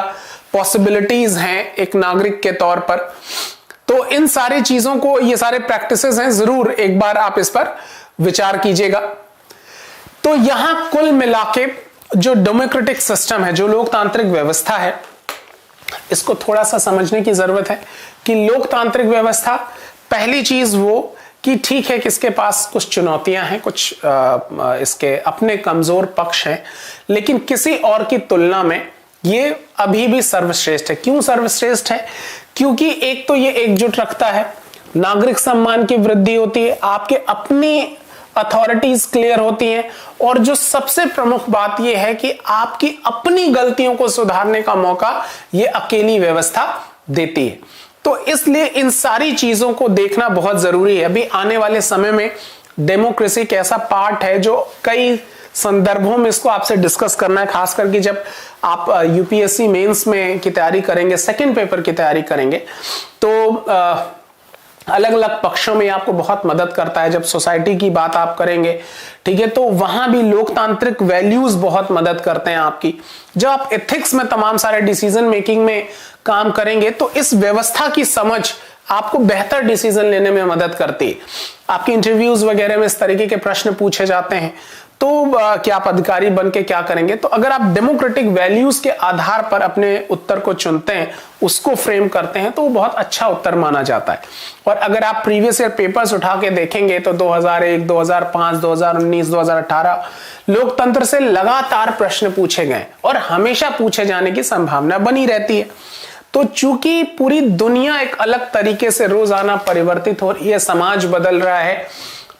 पॉसिबिलिटीज हैं एक नागरिक के तौर पर। तो इन सारी चीजों को, ये सारे प्रैक्टिसेस हैं, जरूर एक बार आप इस पर विचार कीजिएगा। तो यहां कुल मिलाके जो डेमोक्रेटिक सिस्टम है, जो लोकतांत्रिक व्यवस्था है, इसको थोड़ा सा समझने की जरूरत है कि लोकतांत्रिक व्यवस्था, पहली चीज वो कि ठीक है कि इसके पास कुछ चुनौतियां हैं, कुछ इसके अपने कमजोर पक्ष हैं, लेकिन किसी और की तुलना में ये अभी भी सर्वश्रेष्ठ है। क्यों सर्वश्रेष्ठ है? क्योंकि एक तो ये एकजुट रखता है, नागरिक सम्मान की वृद्धि होती है, आपके अपनी अथॉरिटीज क्लियर होती हैं, और जो सबसे प्रमुख बात यह है कि आपकी अपनी गलतियों को सुधारने का मौका ये अकेली व्यवस्था देती है। तो इसलिए इन सारी चीजों को देखना बहुत जरूरी है। अभी आने वाले समय में डेमोक्रेसी एक ऐसा पार्ट है जो कई संदर्भों में इसको आपसे डिस्कस करना है, खास करके जब आप यूपीएससी मेंस में की तैयारी करेंगे, सेकंड पेपर की तैयारी करेंगे, तो अलग अलग पक्षों में आपको बहुत मदद करता है। जब सोसाइटी की बात आप करेंगे, ठीक है, तो वहां भी लोकतांत्रिक वैल्यूज बहुत मदद करते हैं आपकी। जब आप एथिक्स में तमाम सारे डिसीजन मेकिंग में काम करेंगे, तो इस व्यवस्था की समझ आपको बेहतर डिसीजन लेने में मदद करती है। आपके इंटरव्यूज वगैरह में इस तरीके के प्रश्न पूछे जाते हैं, तो क्या आप अधिकारी बन के क्या करेंगे? तो अगर आप डेमोक्रेटिक वैल्यूज के आधार पर अपने उत्तर को चुनते हैं, उसको फ्रेम करते हैं, तो वो बहुत अच्छा उत्तर माना जाता है। और अगर आप प्रीवियस ईयर पेपर्स उठा के देखेंगे तो 2001, 2005, 2019, 2018 लोकतंत्र से लगातार प्रश्न पूछे गए और हमेशा पूछे जाने की संभावना बनी रहती है। तो चूंकि पूरी दुनिया एक अलग तरीके से रोजाना परिवर्तित हो रही है, समाज बदल रहा है,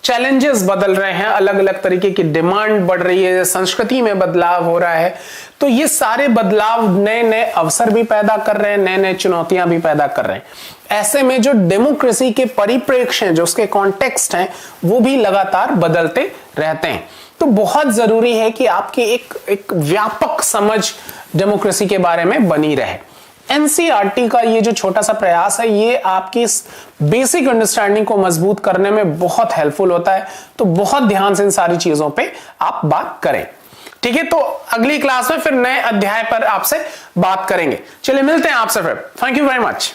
चैलेंजेस बदल रहे हैं, अलग अलग तरीके की डिमांड बढ़ रही है, संस्कृति में बदलाव हो रहा है, तो ये सारे बदलाव नए नए अवसर भी पैदा कर रहे हैं, नए नए चुनौतियां भी पैदा कर रहे हैं। ऐसे में जो डेमोक्रेसी के परिप्रेक्ष्य हैं, जो उसके कॉन्टेक्स्ट हैं, वो भी लगातार बदलते रहते हैं। तो बहुत जरूरी है कि आपकी एक व्यापक समझ डेमोक्रेसी के बारे में बनी रहे। एनसीईआरटी का ये जो छोटा सा प्रयास है, ये आपकी इस बेसिक अंडरस्टैंडिंग को मजबूत करने में बहुत हेल्पफुल होता है। तो बहुत ध्यान से इन सारी चीजों पे आप बात करें, ठीक है। तो अगली क्लास में फिर नए अध्याय पर आपसे बात करेंगे। चलिए मिलते हैं आपसे फिर। Thank you very much.